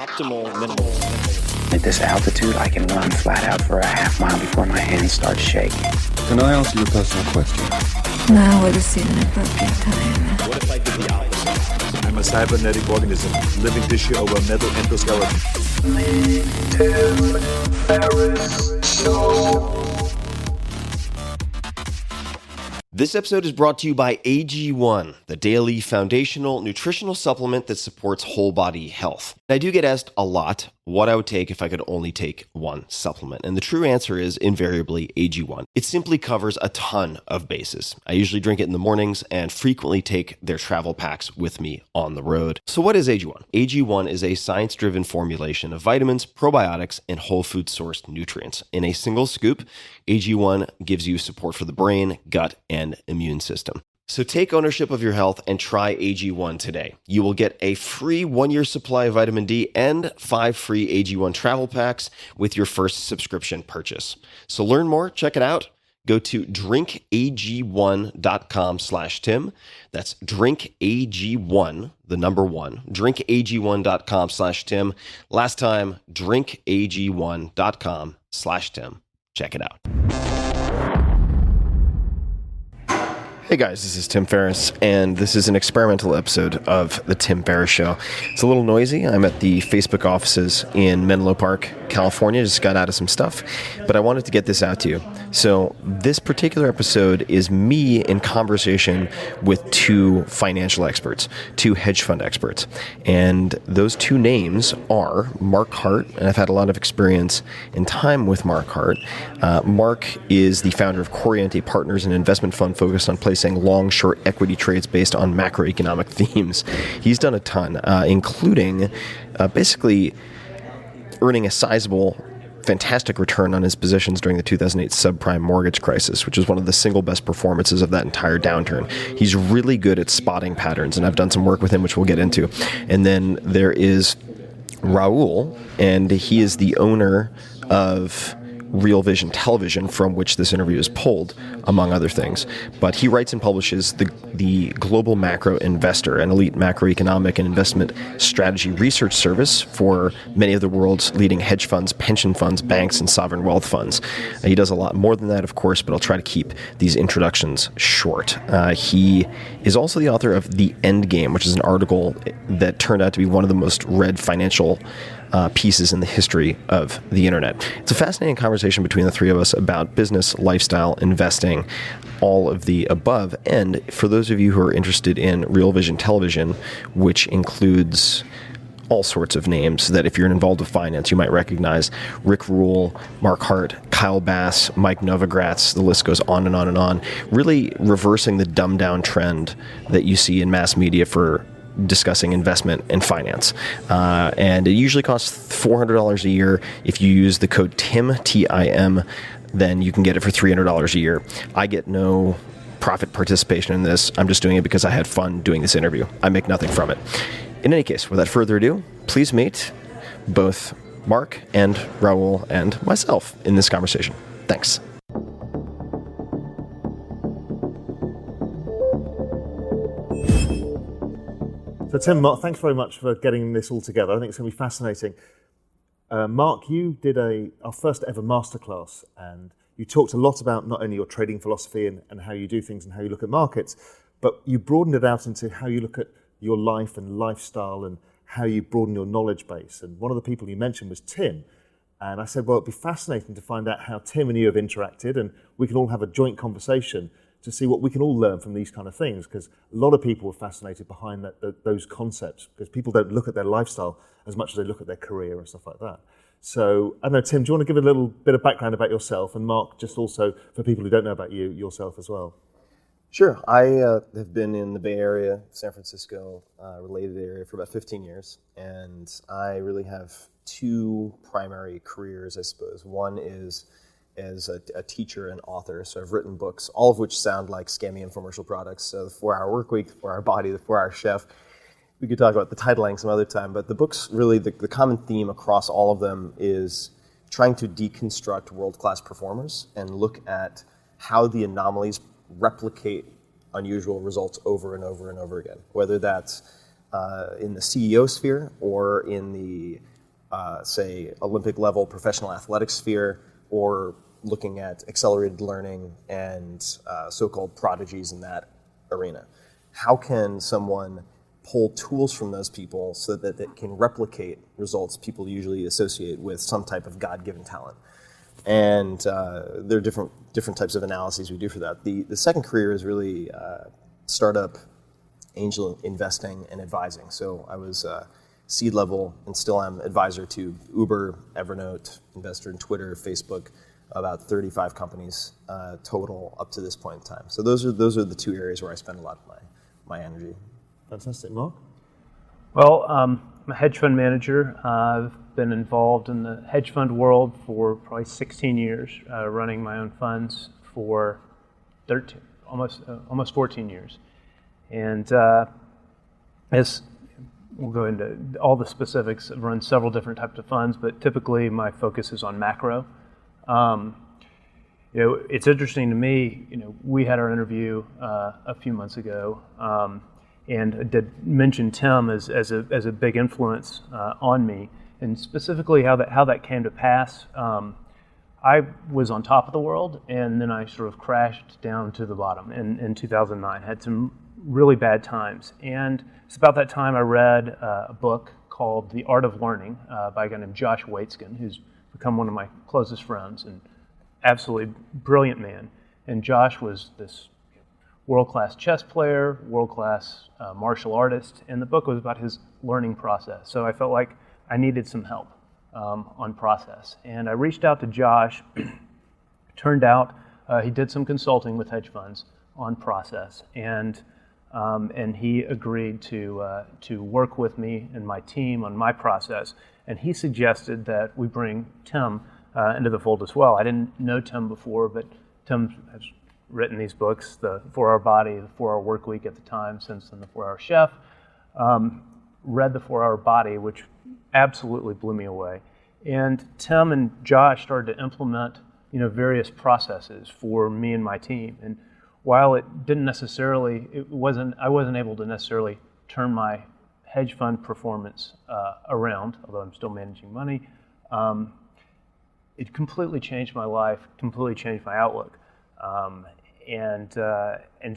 optimal minimal. At this altitude, I can run flat out for a half mile before my hands start shaking. Can I ask you a personal question? Now would seem an appropriate time. What if I did the opposite? I'm a cybernetic organism, living tissue over metal endoskeleton. This episode is brought to you by AG1, the daily foundational nutritional supplement that supports whole body health. I do get asked a lot what I would take if I could only take one supplement. And the true answer is invariably AG1. It simply covers a ton of bases. I usually drink it in the mornings and frequently take their travel packs with me on the road. So what is AG1? AG1 is a science-driven formulation of vitamins, probiotics, and whole food sourced nutrients. In a single scoop, AG1 gives you support for the brain, gut, and immune system. So take ownership of your health and try AG1 today. You will get a free 1-year supply of vitamin D and 5 free AG1 travel packs with your first subscription purchase. So learn more, check it out. Go to drinkag1.com/Tim. That's drinkag1, the number 1, drinkag1.com/Tim. Last time, drinkag1.com/Tim. Check it out. Hey guys, this is Tim Ferriss, and this is an experimental episode of The Tim Ferriss Show. It's a little noisy. I'm at the Facebook offices in Menlo Park, California. Just got out of some stuff, but I wanted to get this out to you. So this particular episode is me in conversation with two financial experts, two hedge fund experts. And those two names are Mark Hart, and I've had a lot of experience and time with Mark Hart. Mark is the founder of Corriente Partners, an investment fund focused on placing long-short equity trades based on macroeconomic themes. He's done a ton, including basically earning a sizable, fantastic return on his positions during the 2008 subprime mortgage crisis, which was one of the single best performances of that entire downturn. He's really good at spotting patterns, and I've done some work with him, which we'll get into. And then there is Raoul, and he is the owner of Real Vision Television, from which this interview is pulled, among other things. But he writes and publishes the Global Macro Investor, an elite macroeconomic and investment strategy research service for many of the world's leading hedge funds, pension funds, banks, and sovereign wealth funds. He does a lot more than that, of course, but I'll try to keep these introductions short. He is also the author of The Endgame, which is an article that turned out to be one of the most read financial pieces in the history of the internet. It's a fascinating conversation between the three of us about business, lifestyle, investing, all of the above. And for those of you who are interested in Real Vision Television, which includes all sorts of names that if you're involved with finance, you might recognize: Rick Rule, Mark Hart, Kyle Bass, Mike Novogratz, the list goes on and on and on, really reversing the dumbed down trend that you see in mass media for discussing investment and finance. And it usually costs $400 a year. If you use the code TIM, T-I-M, then you can get it for $300 a year. I get no profit participation in this. I'm just doing it because I had fun doing this interview. I make nothing from it. In any case, without further ado, please meet both Mark and Raoul and myself in this conversation. Thanks. So Tim, Mark, thanks very much for getting this all together. I think it's going to be fascinating. Mark, you did our first ever masterclass, and you talked a lot about not only your trading philosophy and how you do things and how you look at markets, but you broadened it out into how you look at your life and lifestyle and how you broaden your knowledge base. And one of the people you mentioned was Tim. And I said, well, it'd be fascinating to find out how Tim and you have interacted, and we can all have a joint conversation to see what we can all learn from these kind of things, because a lot of people are fascinated behind those concepts, because people don't look at their lifestyle as much as they look at their career and stuff like that. So, I don't know, Tim, do you want to give a little bit of background about yourself, and Mark, just also for people who don't know about you, yourself as well? Sure. I have been in the Bay Area, San Francisco, related area for about 15 years, and I really have two primary careers, I suppose. One is as a teacher and author, so I've written books, all of which sound like scammy infomercial products. So the 4-Hour Workweek, the 4-Hour Body, the 4-Hour Chef. We could talk about the titling some other time, but the books really, the common theme across all of them is trying to deconstruct world-class performers and look at how the anomalies replicate unusual results over and over and over again, whether that's in the CEO sphere or in the say, Olympic level professional athletic sphere, or looking at accelerated learning and so-called prodigies in that arena. How can someone pull tools from those people so that it can replicate results people usually associate with some type of God-given talent? And there are different types of analyses we do for that. The second career is really startup angel investing and advising. So I was seed level and still am advisor to Uber, Evernote, investor in Twitter, Facebook, about 35 companies total up to this point in time. So those are the two areas where I spend a lot of my energy. Fantastic. Mark? Well, I'm a hedge fund manager. I've been involved in the hedge fund world for probably 16 years, running my own funds for almost 14 years. And as we'll go into all the specifics, I've run several different types of funds, but typically my focus is on macro. It's interesting to me, we had our interview a few months ago, and I did mention Tim as a big influence on me, and specifically how that came to pass. I was on top of the world, and then I sort of crashed down to the bottom in 2009. Had some really bad times, and it's about that time I read a book called The Art of Learning by a guy named Josh Waitzkin, who's become one of my closest friends and absolutely brilliant man. And Josh was this world-class chess player, world-class martial artist, and the book was about his learning process. So I felt like I needed some help on process. And I reached out to Josh. Turned out he did some consulting with hedge funds on process, and he agreed to work with me and my team on my process. And he suggested that we bring Tim into the fold as well. I didn't know Tim before, but Tim has written these books, the 4-Hour Body, the 4-Hour Work Week at the time, since then the 4-Hour Chef. Read the 4-Hour Body, which absolutely blew me away. And Tim and Josh started to implement, various processes for me and my team. And while I wasn't able to necessarily turn my hedge fund performance around, although I'm still managing money, it completely changed my life, completely changed my outlook. And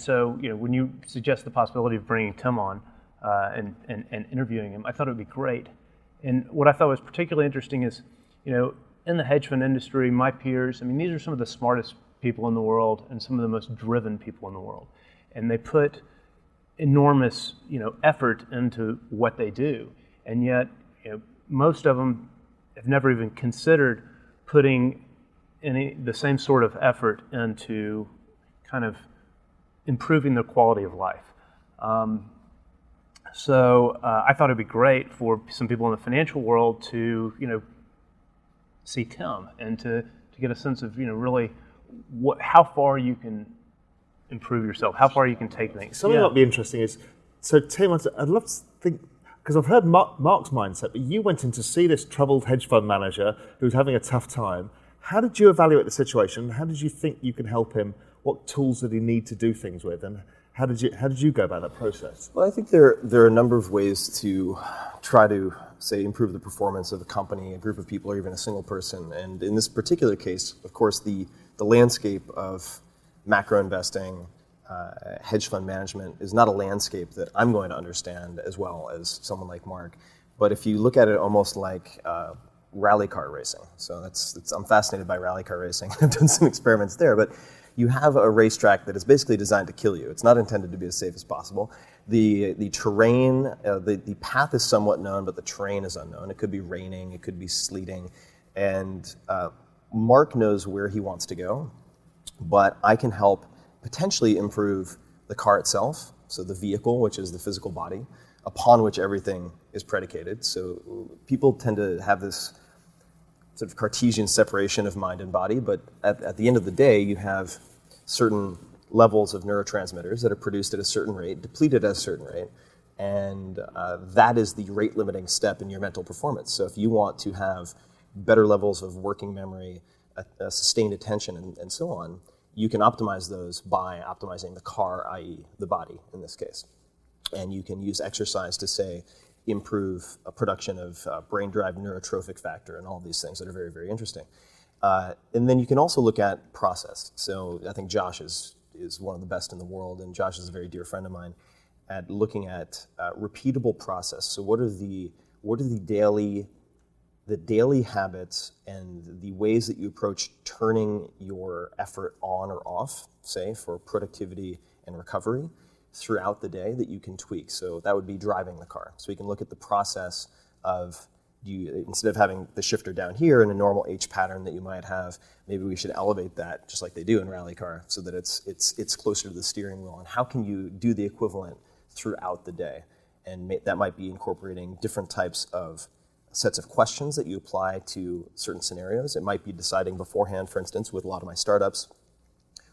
so, when you suggest the possibility of bringing Tim on and interviewing him, I thought it would be great. And what I thought was particularly interesting is, in the hedge fund industry, my peers, these are some of the smartest people in the world and some of the most driven people in the world. And they put enormous, effort into what they do. And yet, most of them have never even considered putting the same sort of effort into kind of improving their quality of life. So I thought it'd be great for some people in the financial world to, see Tim and to get a sense of, really how far you can improve yourself, how far you can take things. Something that might be interesting is, so Tim, I'd love to think, because I've heard Mark's mindset, but you went in to see this troubled hedge fund manager who was having a tough time. How did you evaluate the situation? How did you think you can help him? What tools did he need to do things with? And how did you go about that process? Well, I think there are a number of ways to try to, say, improve the performance of a company, a group of people, or even a single person. And in this particular case, of course, the landscape of macro investing, hedge fund management is not a landscape that I'm going to understand as well as someone like Mark. But if you look at it almost like rally car racing, so I'm fascinated by rally car racing. I've done some experiments there, but you have a racetrack that is basically designed to kill you. It's not intended to be as safe as possible. The terrain, the path is somewhat known, but the terrain is unknown. It could be raining, it could be sleeting, and Mark knows where he wants to go, but I can help potentially improve the car itself, so the vehicle, which is the physical body, upon which everything is predicated. So people tend to have this sort of Cartesian separation of mind and body, but at the end of the day, you have certain levels of neurotransmitters that are produced at a certain rate, depleted at a certain rate, and that is the rate-limiting step in your mental performance. So if you want to have better levels of working memory, sustained attention, and so on, you can optimize those by optimizing the car, i.e. the body in this case. And you can use exercise to say, improve a production of brain-derived neurotrophic factor and all these things that are very, very interesting. And then you can also look at process. So I think Josh is one of the best in the world, and Josh is a very dear friend of mine, at looking at repeatable process. So what are the daily habits and the ways that you approach turning your effort on or off, say, for productivity and recovery throughout the day that you can tweak. So that would be driving the car. So we can look at the process of, instead of having the shifter down here in a normal H pattern that you might have, maybe we should elevate that just like they do in rally car so that it's closer to the steering wheel. And how can you do the equivalent throughout the day? And that might be incorporating different types of sets of questions that you apply to certain scenarios. It might be deciding beforehand, for instance, with a lot of my startups,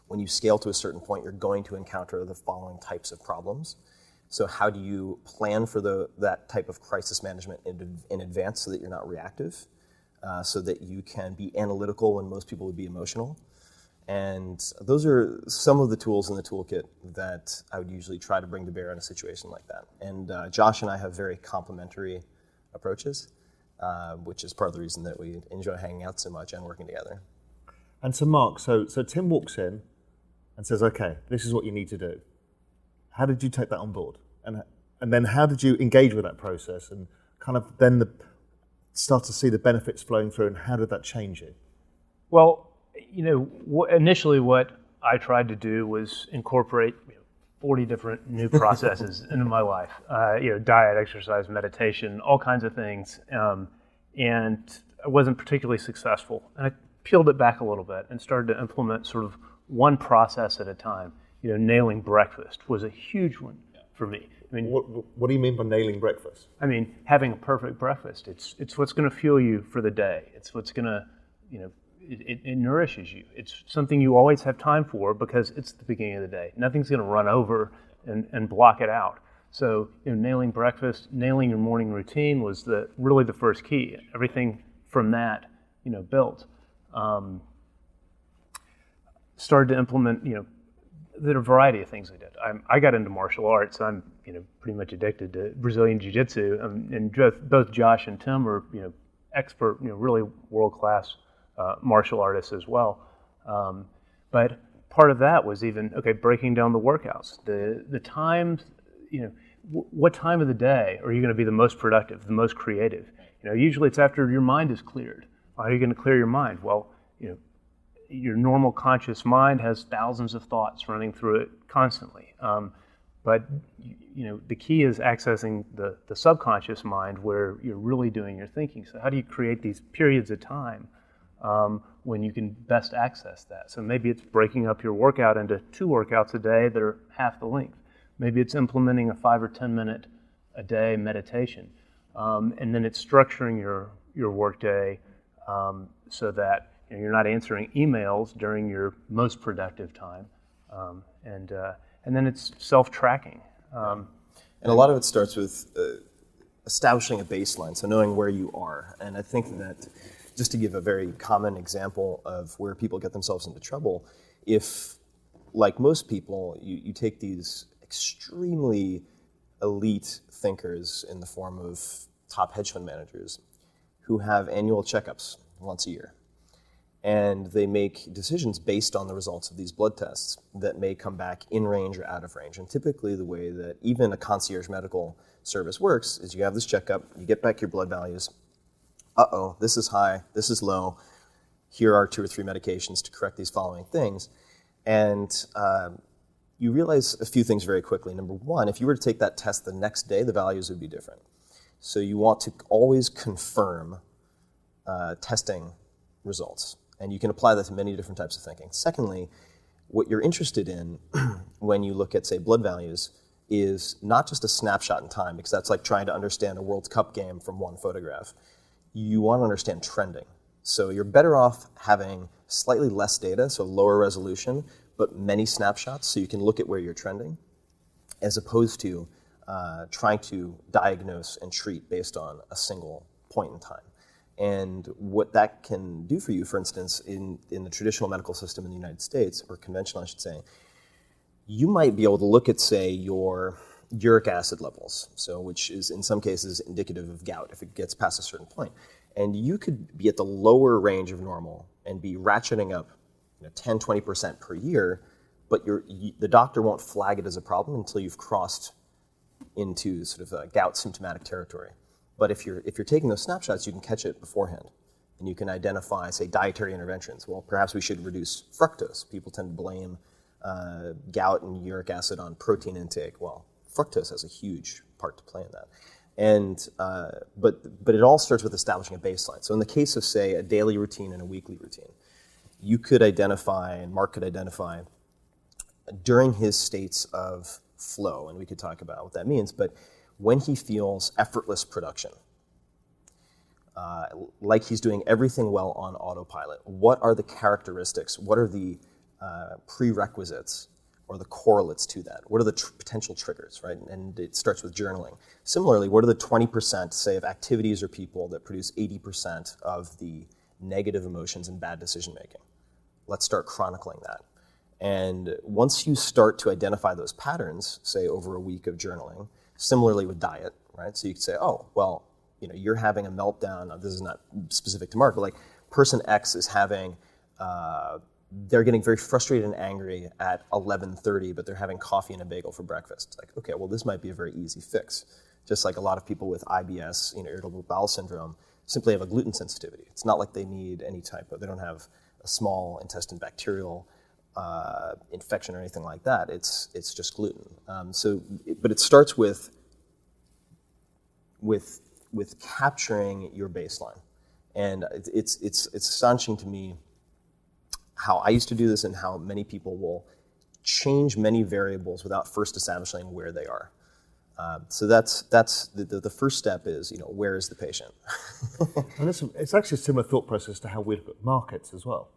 when you scale to a certain point, you're going to encounter the following types of problems. So how do you plan for that type of crisis management in advance so that you're not reactive, so that you can be analytical when most people would be emotional? And those are some of the tools in the toolkit that I would usually try to bring to bear in a situation like that. And Josh and I have very complementary approaches, which is part of the reason that we enjoy hanging out so much and working together. And so Mark, so Tim walks in and says, okay, this is what you need to do. How did you take that on board? And then how did you engage with that process and kind of then start to see the benefits flowing through, and how did that change you? Well, initially what I tried to do was incorporate 40 different new processes into my life. Diet, exercise, meditation, all kinds of things. And I wasn't particularly successful. And I peeled it back a little bit and started to implement sort of one process at a time. Nailing breakfast was a huge one for me. I mean, what do you mean by nailing breakfast? I mean, having a perfect breakfast. It's what's going to fuel you for the day. It's what's going to, it nourishes you. It's something you always have time for because it's the beginning of the day. Nothing's going to run over and block it out. So, nailing breakfast, nailing your morning routine was really the first key. Everything from that, built. Started to implement, there are a variety of things I did. I got into martial arts. I'm, pretty much addicted to Brazilian Jiu-Jitsu. And both Josh and Tim are, expert, really world-class martial artists as well. But part of that was even, breaking down the workouts. The times, what time of the day are you going to be the most productive, the most creative? Usually it's after your mind is cleared. How are you going to clear your mind? Well, your normal conscious mind has thousands of thoughts running through it constantly. But the key is accessing the subconscious mind where you're really doing your thinking. So how do you create these periods of time when you can best access that? So maybe it's breaking up your workout into 2 workouts a day that are half the length. Maybe it's implementing a 5 or 10 minute a day meditation. And then it's structuring your workday so that you're not answering emails during your most productive time. And then it's self-tracking. And a lot of it starts with establishing a baseline, so knowing where you are. And I think that, just to give a very common example of where people get themselves into trouble, if, like most people, you take these extremely elite thinkers in the form of top hedge fund managers who have annual checkups once a year. And they make decisions based on the results of these blood tests that may come back in range or out of range. And typically the way that even a concierge medical service works is you have this checkup, you get back your blood values. Uh-oh, this is high, this is low. Here are 2 or 3 medications to correct these following things. And you realize a few things very quickly. Number one, if you were to take that test the next day, the values would be different. So you want to always confirm testing results. And you can apply that to many different types of thinking. Secondly, what you're interested in when you look at, say, blood values is not just a snapshot in time, because that's like trying to understand a World Cup game from one photograph. You want to understand trending. So you're better off having slightly less data, so lower resolution, but many snapshots so you can look at where you're trending, as opposed to trying to diagnose and treat based on a single point in time. And what that can do for you, for instance, in the traditional medical system in the United States, or conventional, I should say, you might be able to look at, say, your uric acid levels, so which is in some cases indicative of gout if it gets past a certain point. And you could be at the lower range of normal and be ratcheting up 10, 20% per year, but the doctor won't flag it as a problem until you've crossed into sort of a gout symptomatic territory. But if you're taking those snapshots, you can catch it beforehand. And you can identify, say, dietary interventions. Well, perhaps we should reduce fructose. People tend to blame gout and uric acid on protein intake. Well, fructose has a huge part to play in that. And but it all starts with establishing a baseline. So in the case of, say, a daily routine and a weekly routine, you could identify, and Mark could identify, during his states of flow, and we could talk about what that means, but when he feels effortless production, like he's doing everything well on autopilot, what are the characteristics, what are the prerequisites or the correlates to that? What are the potential triggers, right? And it starts with journaling. Similarly, what are the 20%, say, of activities or people that produce 80% of the negative emotions and bad decision making? Let's start chronicling that. And once you start to identify those patterns, say over a week of journaling, similarly with diet, right? So you could say, oh, well, you're having a meltdown. Now, this is not specific to Mark, but like person X is having, they're getting very frustrated and angry at 11:30, but they're having coffee and a bagel for breakfast. It's like, okay, well, this might be a very easy fix. Just like a lot of people with IBS, irritable bowel syndrome, simply have a gluten sensitivity. It's not like they need any type of, they don't have a small intestine bacterial infection or anything like that. It's just gluten. But it starts with capturing your baseline, and it's astonishing to me how I used to do this and how many people will change many variables without first establishing where they are. So that's the first step is, where is the patient? And it's actually a similar thought process to how we look at markets as well.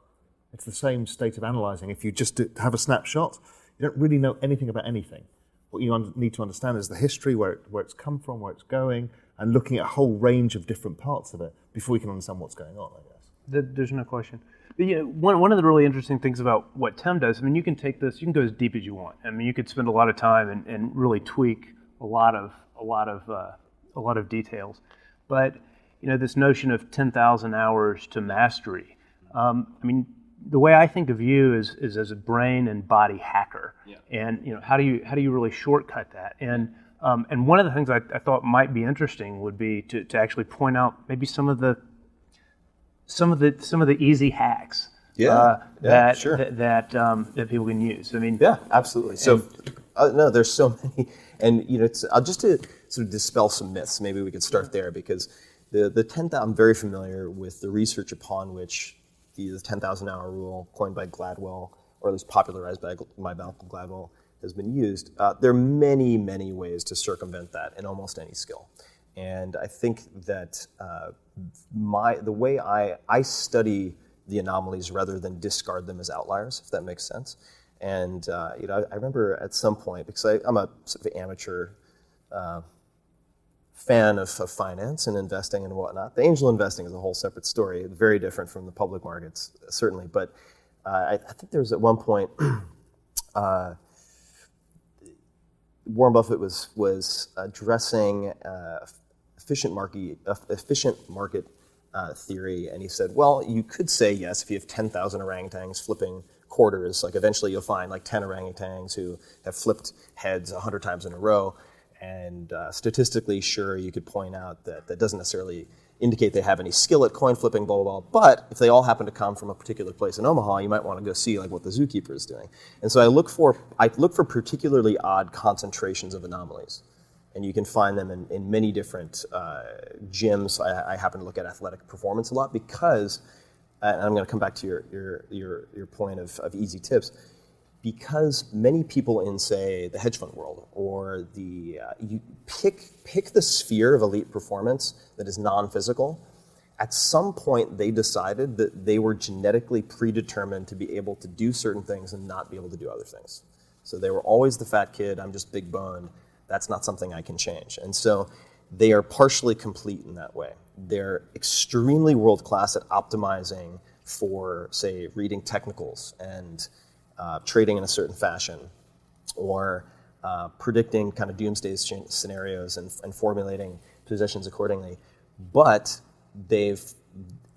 It's the same state of analysing. If you just have a snapshot, you don't really know anything about anything. What you need to understand is the history, where it's come from, where it's going, and looking at a whole range of different parts of it before we can understand what's going on, I guess. There's no question. But one of the really interesting things about what Tim does, you can take this, you can go as deep as you want. You could spend a lot of time and really tweak a lot of details. But this notion of 10,000 hours to mastery. The way I think of you is as a brain and body hacker. Yeah. And how do you really shortcut that? And one of the things I thought might be interesting would be to actually point out maybe some of the easy hacks that people can use. Yeah, absolutely. So no, there's so many, and it's just to sort of dispel some myths. Maybe we could start there, because the 10,000. I'm very familiar with the research upon which the 10,000-hour rule, coined by Gladwell, or at least popularized by Malcolm Gladwell, has been used. There are many, many ways to circumvent that in almost any skill. And I think that the way I study the anomalies rather than discard them as outliers, if that makes sense. And I remember at some point, because I'm a sort of amateur fan of finance and investing and whatnot. The angel investing is a whole separate story, very different from the public markets, certainly. But I think there was at one point, Warren Buffett was addressing efficient market theory, and he said, well, you could say yes if you have 10,000 orangutans flipping quarters, like eventually you'll find like 10 orangutans who have flipped heads 100 times in a row. And statistically, sure, you could point out that doesn't necessarily indicate they have any skill at coin flipping, blah, blah, blah. But if they all happen to come from a particular place in Omaha, you might want to go see like what the zookeeper is doing. And so I look for particularly odd concentrations of anomalies. And you can find them in many different gyms. I happen to look at athletic performance a lot because, and I'm going to come back to your point of easy tips, because many people in, say, the hedge fund world or you pick the sphere of elite performance that is non-physical. At some point, they decided that they were genetically predetermined to be able to do certain things and not be able to do other things. So they were always the fat kid. I'm just big boned. That's not something I can change. And so they are partially complete in that way. They're extremely world-class at optimizing for, say, reading technicals and trading in a certain fashion, or predicting kind of doomsday scenarios and formulating positions accordingly. But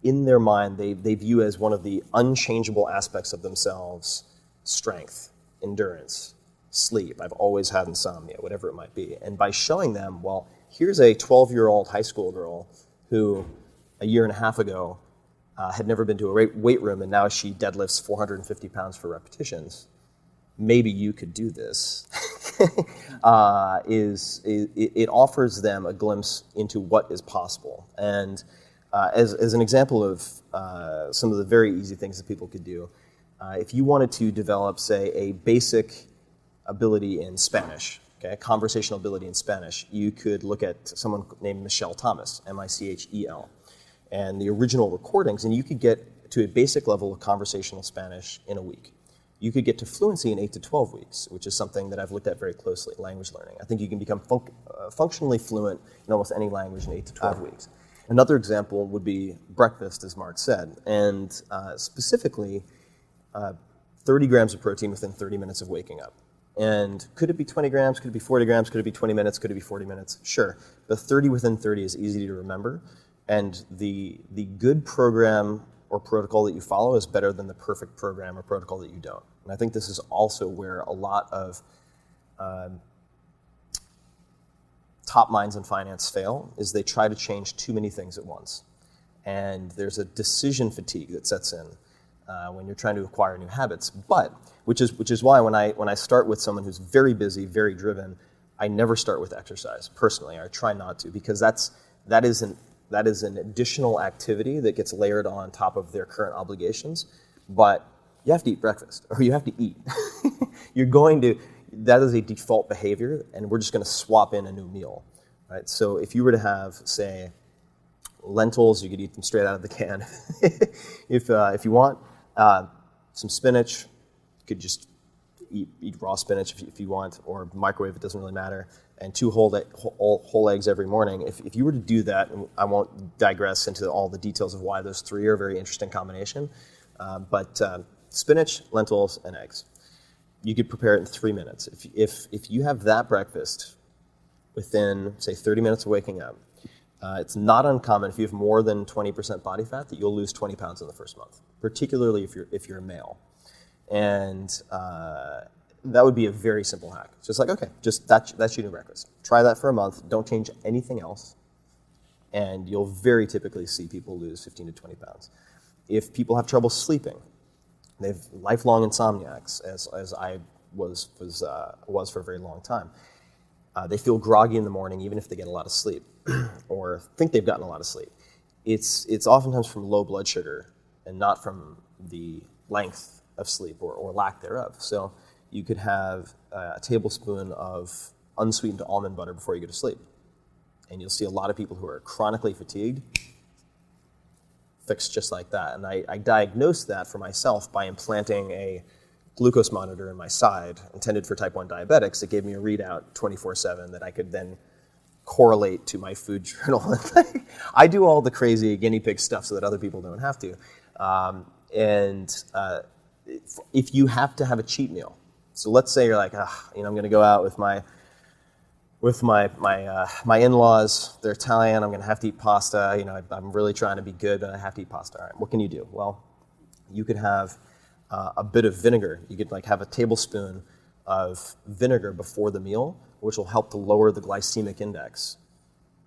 in their mind, they view as one of the unchangeable aspects of themselves strength, endurance, sleep. I've always had insomnia, whatever it might be. And by showing them, well, here's a 12-year-old high school girl who a year and a half ago had never been to a weight room, and now she deadlifts 450 pounds for repetitions. Maybe you could do this. It offers them a glimpse into what is possible. And as an example of some of the very easy things that people could do, if you wanted to develop, say, a basic ability in Spanish, okay, conversational ability in Spanish, you could look at someone named Michelle Thomas, Michel, and the original recordings, and you could get to a basic level of conversational Spanish in a week. You could get to fluency in 8 to 12 weeks, which is something that I've looked at very closely, language learning. I think you can become functionally fluent in almost any language in 8 to 12 weeks. Another example would be breakfast, as Mark said, and specifically 30 grams of protein within 30 minutes of waking up. And could it be 20 grams? Could it be 40 grams? Could it be 20 minutes? Could it be 40 minutes? Sure. But 30 within 30 is easy to remember. And the good program or protocol that you follow is better than the perfect program or protocol that you don't. And I think this is also where a lot of top minds in finance fail, is they try to change too many things at once. And there's a decision fatigue that sets in when you're trying to acquire new habits. But which is why when I start with someone who's very busy, very driven, I never start with exercise personally. I try not to, because that is an additional activity that gets layered on top of their current obligations. But you have to eat breakfast, or you have to eat. That is a default behavior, and we're just going to swap in a new meal, right? So if you were to have, say, lentils, you could eat them straight out of the can. If you want, some spinach, you could just eat raw spinach if you want, or microwave, it doesn't really matter, and 2 whole eggs every morning. If you were to do that, and I won't digress into all the details of why those 3 are a very interesting combination, but spinach, lentils, and eggs. You could prepare it in 3 minutes. If you have that breakfast within, say, 30 minutes of waking up, it's not uncommon if you have more than 20% body fat that you'll lose 20 pounds in the first month, particularly if you're a male. And that would be a very simple hack. It's just like, okay, that's your new breakfast. Try that for a month. Don't change anything else. And you'll very typically see people lose 15 to 20 pounds. If people have trouble sleeping, they've lifelong insomniacs, as I was for a very long time. They feel groggy in the morning, even if they get a lot of sleep, or think they've gotten a lot of sleep. It's oftentimes from low blood sugar and not from the length of sleep or lack thereof. So you could have a tablespoon of unsweetened almond butter before you go to sleep. And you'll see a lot of people who are chronically fatigued fixed just like that. And I diagnosed that for myself by implanting a glucose monitor in my side intended for type 1 diabetics that gave me a readout 24/7 that I could then correlate to my food journal. I do all the crazy guinea pig stuff so that other people don't have to. If you have to have a cheat meal, so let's say you're like, I'm going to go out with my in-laws. They're Italian. I'm going to have to eat pasta. I'm really trying to be good, but I have to eat pasta. All right, what can you do? Well, you could have a bit of vinegar. You could have a tablespoon of vinegar before the meal, which will help to lower the glycemic index.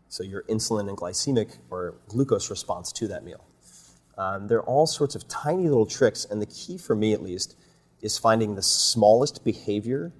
So your insulin and glycemic or glucose response to that meal. There are all sorts of tiny little tricks, and the key for me at least is finding the smallest behavior,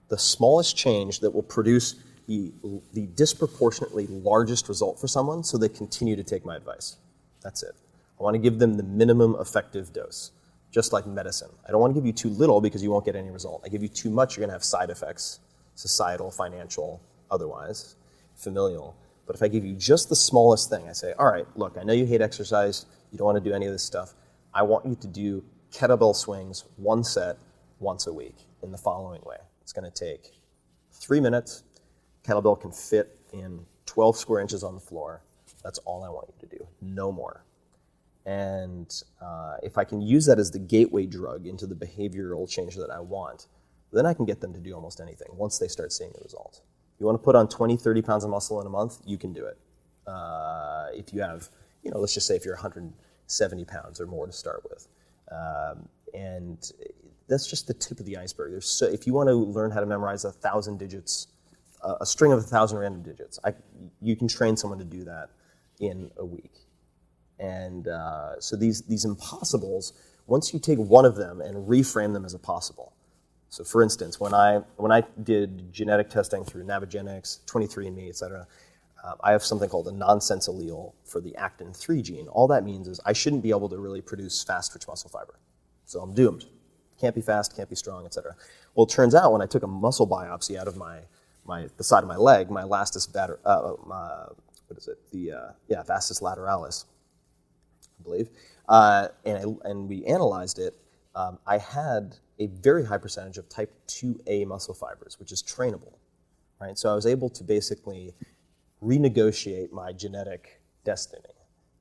the smallest change that will produce the disproportionately largest result for someone so they continue to take my advice. That's it. I want to give them the minimum effective dose, just like medicine. I don't want to give you too little because you won't get any result. I give you too much, you're going to have side effects, societal, financial, otherwise, familial. But if I give you just the smallest thing, I say, all right, look, I know you hate exercise, you don't want to do any of this stuff. I want you to do kettlebell swings, 1 set, once a week in the following way. It's going to take 3 minutes. Kettlebell can fit in 12 square inches on the floor. That's all I want you to do, no more. And if I can use that as the gateway drug into the behavioral change that I want, then I can get them to do almost anything once they start seeing the result. You want to put on 20, 30 pounds of muscle in a month, you can do it. If you have, let's just say if you're 170 pounds or more to start with. And that's just the tip of the iceberg. If you want to learn how to memorize 1,000 digits, a string of 1,000 random digits, you can train someone to do that in a week. And so these impossibles, once you take one of them and reframe them as a possible. So for instance, when I did genetic testing through Navigenics, 23andMe, et cetera, I have something called a nonsense allele for the actin-3 gene. All that means is I shouldn't be able to really produce fast twitch muscle fiber. So I'm doomed. Can't be fast, can't be strong, et cetera. Well, it turns out when I took a muscle biopsy out of the side of my leg, my vastus lateralis, I believe, and we analyzed it, I had a very high percentage of type 2A muscle fibers, which is trainable, right? So I was able to basically renegotiate my genetic destiny,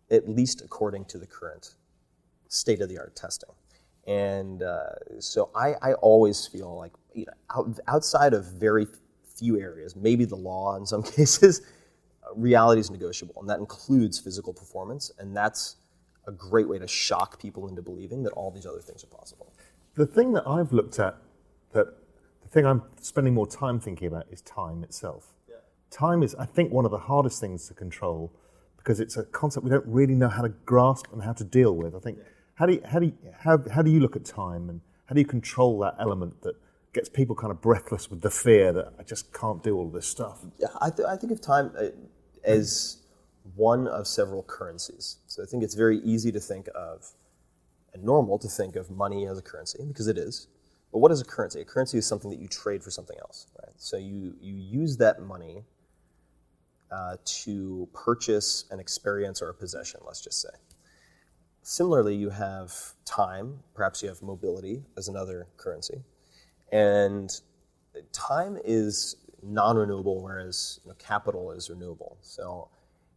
at least according to the current state-of-the-art testing. And so I always feel like, outside of very few areas, maybe the law in some cases, reality is negotiable, and that includes physical performance, and that's a great way to shock people into believing that all these other things are possible. The thing that I've looked at, the thing I'm spending more time thinking about is time itself. Yeah. Time is, I think, one of the hardest things to control because it's a concept we don't really know how to grasp and how to deal with. I think, how do you look at time, and how do you control that element that gets people kind of breathless with the fear that I just can't do all this stuff? Yeah, I think of time as one of several currencies. So I think it's very easy to think of, and normal to think of money as a currency, because it is. But what is a currency? A currency is something that you trade for something else, right? So you use that money to purchase an experience or a possession, let's just say. Similarly, you have time, perhaps you have mobility as another currency. And time is non-renewable, whereas capital is renewable. So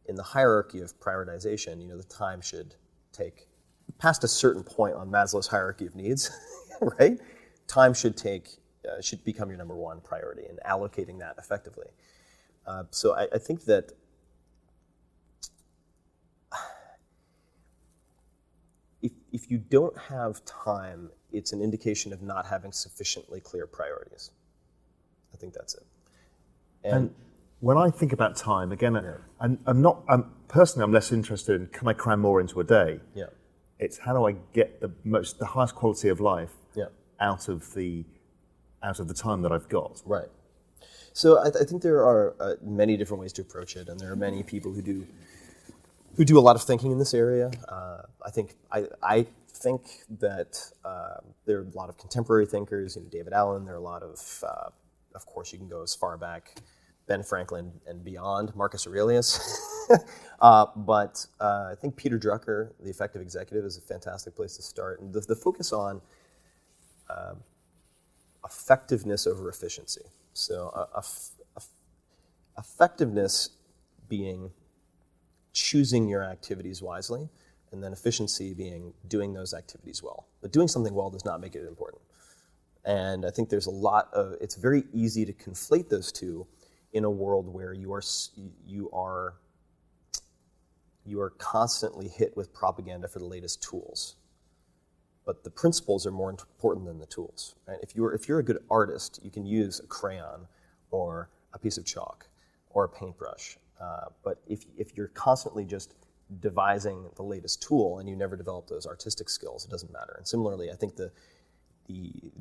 in the hierarchy of prioritization, the time should take, past a certain point on Maslow's hierarchy of needs, right? Time should become your number one priority, and allocating that effectively. So I think that if you don't have time, it's an indication of not having sufficiently clear priorities. I think that's it. And when I think about time, again, personally, I'm less interested in can I cram more into a day? Yeah. It's how do I get the highest quality of life out of the time that I've got. Right. So I think there are many different ways to approach it, and there are many people who do a lot of thinking in this area. I think that there are a lot of contemporary thinkers, David Allen. There are a lot of course, you can go as far back, Ben Franklin and beyond, Marcus Aurelius. But I think Peter Drucker, The Effective Executive, is a fantastic place to start. And the focus on effectiveness over efficiency. So effectiveness being choosing your activities wisely, and then efficiency being doing those activities well. But doing something well does not make it important. And I think there's it's very easy to conflate those two in a world where you are constantly hit with propaganda for the latest tools. But the principles are more important than the tools. Right? If you're a good artist, you can use a crayon or a piece of chalk or a paintbrush. But if you're constantly just devising the latest tool and you never develop those artistic skills, it doesn't matter. And similarly, I think the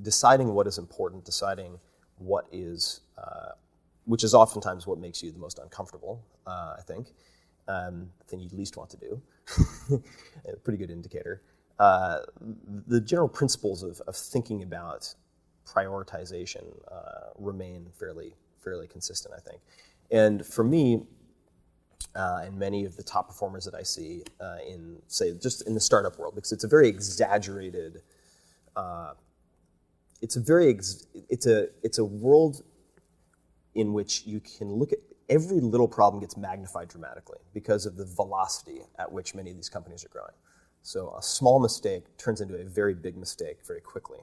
deciding what is important, deciding what is, which is oftentimes what makes you the most uncomfortable, I think, thing you'd least want to do, a pretty good indicator. The general principles of thinking about prioritization remain fairly consistent, I think. And for me, and many of the top performers that I see in, say, just in the startup world, because it's a very exaggerated, it's a world in which you can look at every little problem gets magnified dramatically because of the velocity at which many of these companies are growing. So a small mistake turns into a very big mistake very quickly,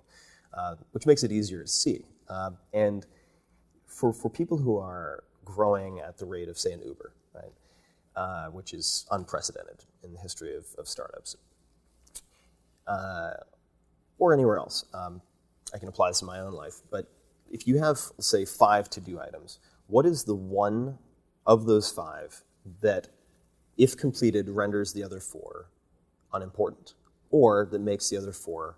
which makes it easier to see. And for people who are growing at the rate of, say, an Uber, right, which is unprecedented in the history of startups, or anywhere else, I can apply this in my own life, but if you have, say, 5 to-do items, what is the one of those 5 that, if completed, renders the other 4 unimportant, or that makes the other 4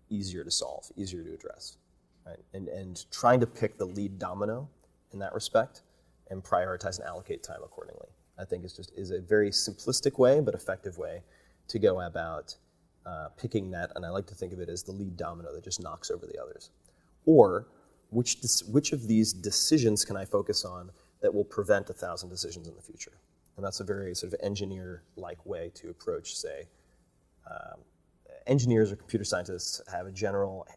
easier to solve, easier to address, right? And trying to pick the lead domino in that respect and prioritize and allocate time accordingly, I think is a very simplistic way, but effective way to go about picking that, and I like to think of it as the lead domino that just knocks over the others. Or which of these decisions can I focus on that will prevent 1,000 decisions in the future? And that's a very sort of engineer-like way to approach, say, engineers or computer scientists have a general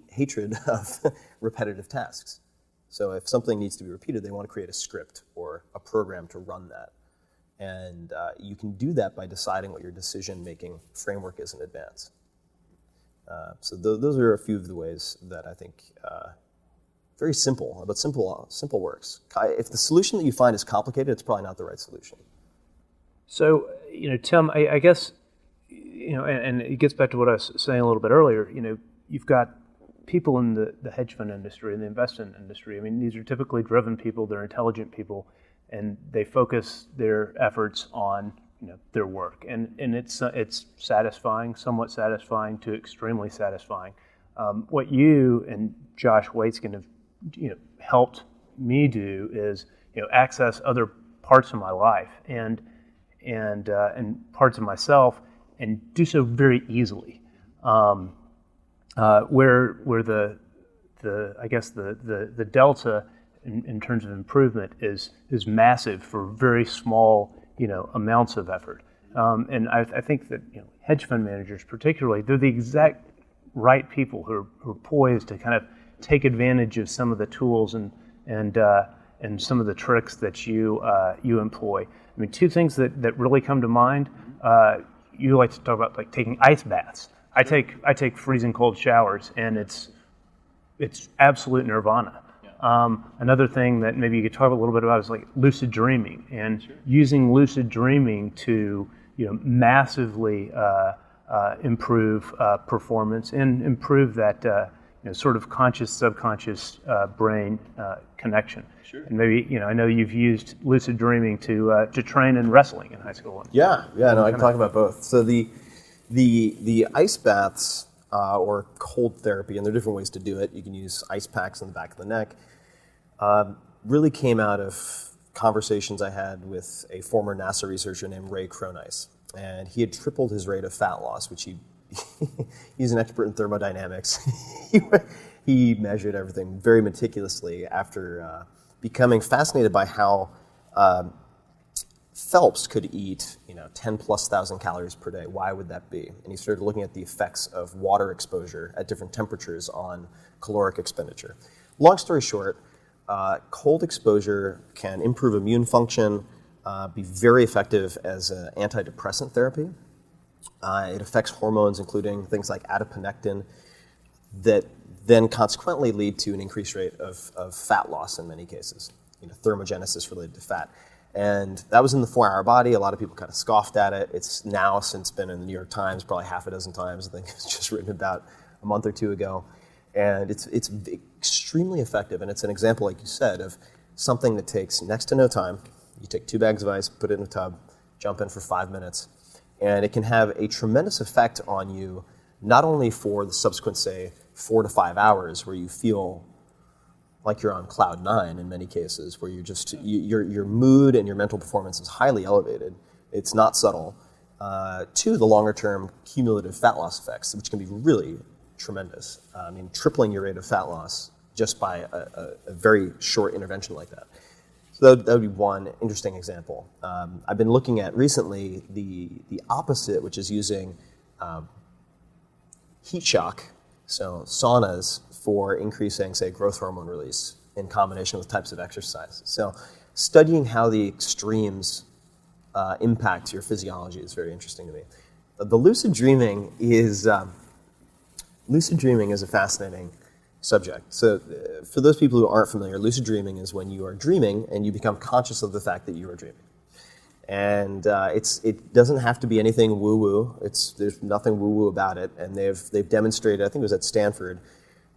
hatred of repetitive tasks. So if something needs to be repeated, they want to create a script or a program to run that. And you can do that by deciding what your decision-making framework is in advance. So those are a few of the ways that I think very simple, but simple works. If the solution that you find is complicated, it's probably not the right solution. So, Tim, I guess, and it gets back to what I was saying a little bit earlier, you've got people in the hedge fund industry and the investment industry. I mean, these are typically driven people, they're intelligent people, and they focus their efforts on their work. And it's satisfying, somewhat satisfying to extremely satisfying. What you and Josh Waitzkin have helped me do is access other parts of my life and parts of myself, and do so very easily. Where I guess the delta in terms of improvement is massive for very small amounts of effort. And I think that hedge fund managers particularly, they're the exact right people who are poised to kind of take advantage of some of the tools and some of the tricks that you employ. I mean, 2 things that really come to mind. You like to talk about like taking ice baths. I take freezing cold showers, and it's absolute nirvana. Another thing that maybe you could talk a little bit about is like lucid dreaming, and using lucid dreaming to massively improve performance and improve that sort of conscious subconscious brain connection. Sure. And maybe I know you've used lucid dreaming to train in wrestling in high school. Yeah. No, I can talk about both. So the ice baths or cold therapy, and there are different ways to do it. You can use ice packs on the back of the neck. Really came out of conversations I had with a former NASA researcher named Ray Cronise, and he had tripled his rate of fat loss, which he's an expert in thermodynamics. He measured everything very meticulously after becoming fascinated by how Phelps could eat 10,000+ calories per day. Why would that be? And he started looking at the effects of water exposure at different temperatures on caloric expenditure. Long story short, cold exposure can improve immune function, be very effective as an antidepressant therapy. It affects hormones, including things like adiponectin, that then consequently lead to an increased rate of fat loss in many cases, thermogenesis related to fat. And that was in the 4-Hour Body. A lot of people kind of scoffed at it. It's now since been in the New York Times probably half a dozen times. I think it was just written about a month or 2 ago. And it's extremely effective. And it's an example, like you said, of something that takes next to no time. You take 2 bags of ice, put it in a tub, jump in for 5 minutes. And it can have a tremendous effect on you, not only for the subsequent, say, 4 to 5 hours where you feel like you're on cloud 9 in many cases, where your mood and your mental performance is highly elevated. It's not subtle. To the longer term cumulative fat loss effects, which can be really tremendous. I mean, tripling your rate of fat loss just by a very short intervention like that. So that would be one interesting example. I've been looking at recently the opposite, which is using heat shock, so saunas, for increasing, say, growth hormone release in combination with types of exercise. So studying how the extremes impact your physiology is very interesting to me. The lucid dreaming is a fascinating subject. So for those people who aren't familiar, lucid dreaming is when you are dreaming and you become conscious of the fact that you are dreaming. And it doesn't have to be anything woo-woo. There's nothing woo-woo about it. And they've demonstrated, I think it was at Stanford,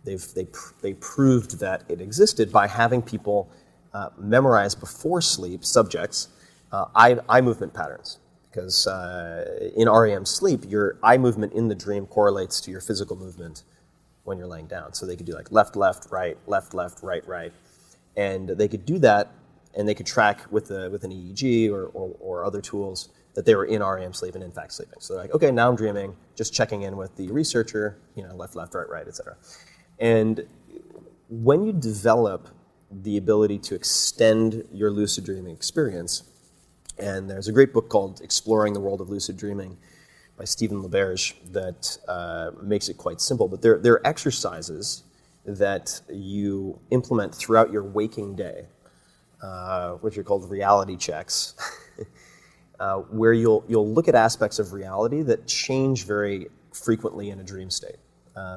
they proved that it existed by having people memorize before sleep subjects eye movement patterns. Because in REM sleep, your eye movement in the dream correlates to your physical movement when you're laying down. So they could do like left, left, right, right. And they could do that, and they could track with an EEG or other tools that they were in REM sleep and in fact sleeping. So they're like, okay, now I'm dreaming, just checking in with the researcher, left, left, right, et cetera. And when you develop the ability to extend your lucid dreaming experience, and there's a great book called Exploring the World of Lucid Dreaming by Stephen LaBerge that makes it quite simple. But there are exercises that you implement throughout your waking day, which are called reality checks, where you'll look at aspects of reality that change very frequently in a dream state.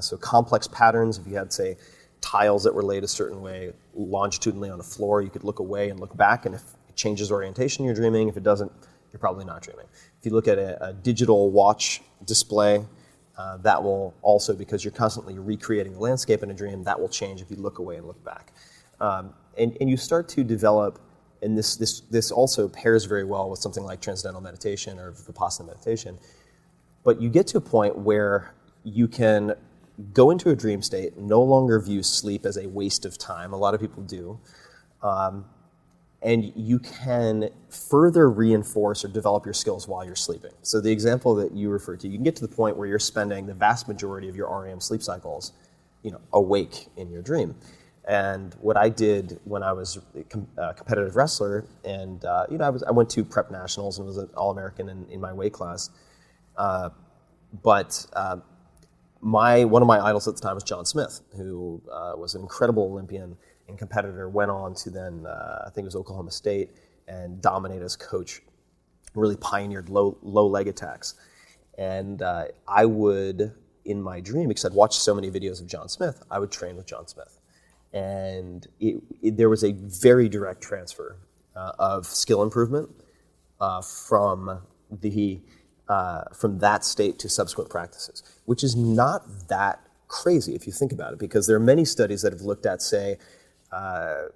So complex patterns, if you had, say, tiles that were laid a certain way longitudinally on a floor, you could look away and look back, and if it changes orientation, you're dreaming. If it doesn't, you're probably not dreaming. If you look at a digital watch display, that will also, because you're constantly recreating the landscape in a dream, that will change if you look away and look back. And you start to develop, and this also pairs very well with something like transcendental meditation or Vipassana meditation, but you get to a point where you can go into a dream state, no longer view sleep as a waste of time. A lot of people do. And you can further reinforce or develop your skills while you're sleeping. So the example that you referred to, you can get to the point where you're spending the vast majority of your REM sleep cycles, awake in your dream. And what I did when I was a competitive wrestler, and I went to prep nationals and was an All-American in my weight class. But one of my idols at the time was John Smith, who was an incredible Olympian and competitor, went on to then, I think it was Oklahoma State, and dominate as coach, really pioneered low leg attacks. And I would, in my dream, because I'd watched so many videos of John Smith, I would train with John Smith. And there was a very direct transfer of skill improvement from that state to subsequent practices, which is not that crazy if you think about it, because there are many studies that have looked at, say,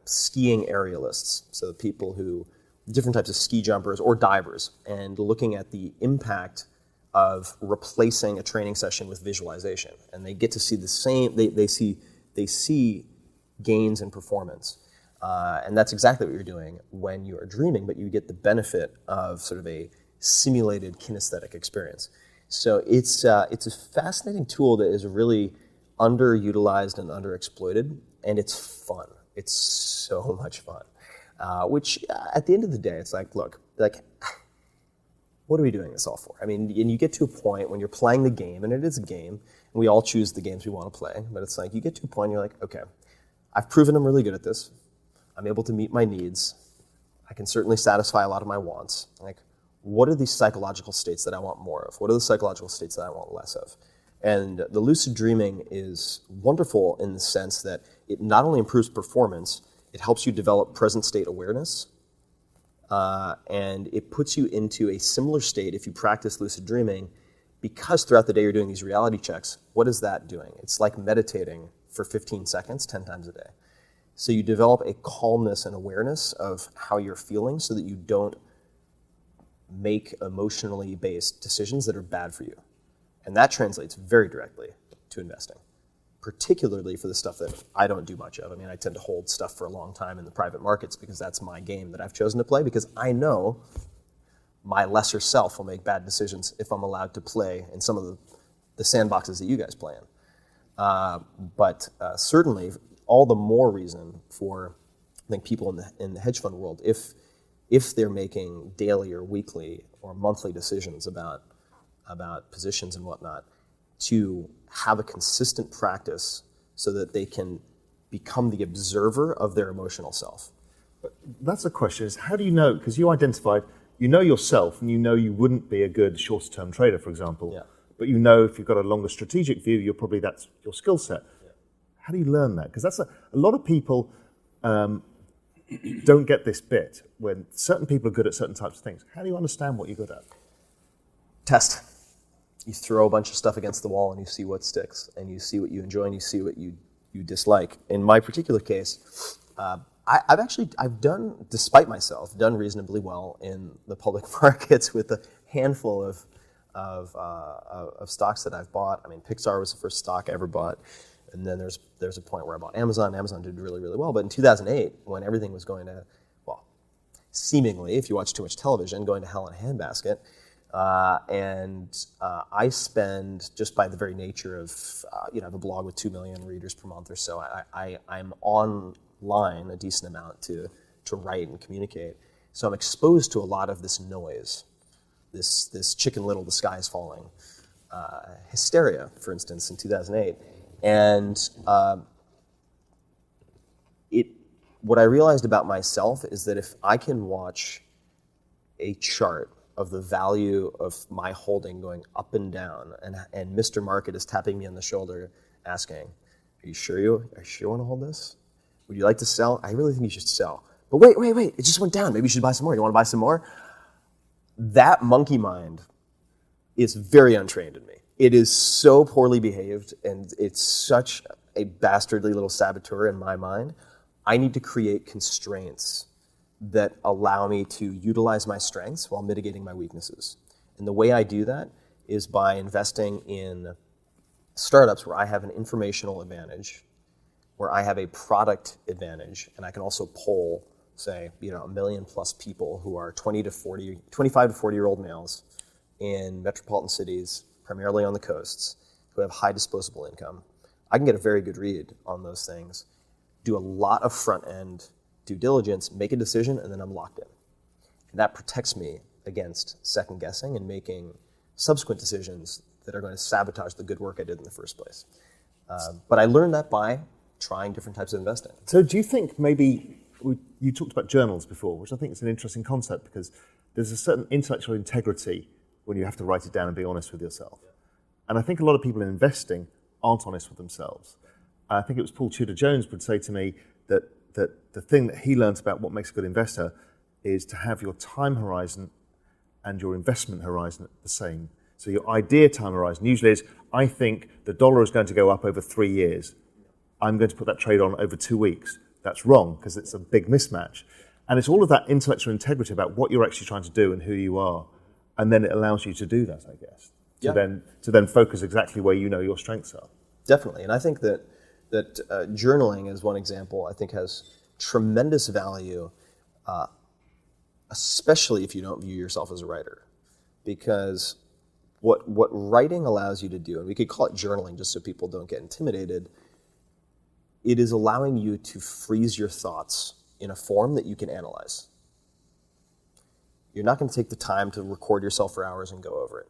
skiing aerialists, so people different types of ski jumpers or divers, and looking at the impact of replacing a training session with visualization. And they get to see the same, they see gains in performance. And that's exactly what you're doing when you are dreaming, but you get the benefit of sort of a simulated kinesthetic experience. So it's a fascinating tool that is really underutilized and underexploited, and it's fun. It's so much fun. Which at the end of the day, it's like, look, what are we doing this all for? I mean, and you get to a point when you're playing the game, and it is a game, and we all choose the games we want to play, but it's like you get to a point and you're like, okay, I've proven I'm really good at this. I'm able to meet my needs. I can certainly satisfy a lot of my wants. Like, what are these psychological states that I want more of? What are the psychological states that I want less of? And the lucid dreaming is wonderful in the sense that it not only improves performance, it helps you develop present state awareness, and it puts you into a similar state if you practice lucid dreaming, because throughout the day you're doing these reality checks. What is that doing? It's like meditating for 15 seconds, 10 times a day. So you develop a calmness and awareness of how you're feeling so that you don't make emotionally based decisions that are bad for you. And that translates very directly to investing, particularly for the stuff that I don't do much of. I mean, I tend to hold stuff for a long time in the private markets because that's my game that I've chosen to play, because I know my lesser self will make bad decisions if I'm allowed to play in some of the sandboxes that you guys play in. But certainly, all the more reason for, I think, people in the hedge fund world, if they're making daily or weekly or monthly decisions about positions and whatnot, to have a consistent practice so that they can become the observer of their emotional self. But that's the question, is how do you know, because you identified, you know yourself and you know you wouldn't be a good short-term trader, for example, but you know if you've got a longer strategic view, that's your skill set. How do you learn that? Because that's a lot of people don't get this bit when certain people are good at certain types of things. How do you understand what you're good at? Test. You throw a bunch of stuff against the wall and you see what sticks, and you see what you enjoy and you see what you dislike. In my particular case, I've done, despite myself, done reasonably well in the public markets with a handful of stocks that I've bought. I mean, Pixar was the first stock I ever bought, and then there's a point where I bought Amazon. Amazon did really, really well, but in 2008, when everything was going to, well, seemingly, if you watch too much television, going to hell in a handbasket. I spend, just by the very nature of, I have a blog with 2 million readers per month or so, I'm online a decent amount to write and communicate. So I'm exposed to a lot of this noise, this Chicken Little, the sky is falling, hysteria, for instance, in 2008. And what I realized about myself is that if I can watch a chart of the value of my holding going up and down, and Mr. Market is tapping me on the shoulder asking, are you sure you want to hold this? Would you like to sell? I really think you should sell. But wait, it just went down. Maybe you should buy some more. You want to buy some more? That monkey mind is very untrained in me. It is so poorly behaved, and it's such a bastardly little saboteur in my mind. I need to create constraints that allow me to utilize my strengths while mitigating my weaknesses. And the way I do that is by investing in startups where I have an informational advantage, where I have a product advantage, and I can also poll, say, 1 million plus people who are 25 to 40-year-old males in metropolitan cities, primarily on the coasts, who have high disposable income. I can get a very good read on those things, do a lot of front-end due diligence, make a decision, and then I'm locked in. And that protects me against second-guessing and making subsequent decisions that are going to sabotage the good work I did in the first place. But I learned that by trying different types of investing. So do you think maybe, you talked about journals before, which I think is an interesting concept because there's a certain intellectual integrity when you have to write it down and be honest with yourself. And I think a lot of people in investing aren't honest with themselves. I think it was Paul Tudor Jones would say to me that the thing that he learns about what makes a good investor is to have your time horizon and your investment horizon the same. So your idea time horizon usually is, I think the dollar is going to go up over 3 years. I'm going to put that trade on over 2 weeks. That's wrong because it's a big mismatch. And it's all of that intellectual integrity about what you're actually trying to do and who you are. And then it allows you to do that, I guess, to then focus exactly where you know your strengths are. Definitely. And I think that journaling is one example I think has tremendous value, especially if you don't view yourself as a writer. Because what writing allows you to do, and we could call it journaling just so people don't get intimidated, it is allowing you to freeze your thoughts in a form that you can analyze. You're not going to take the time to record yourself for hours and go over it.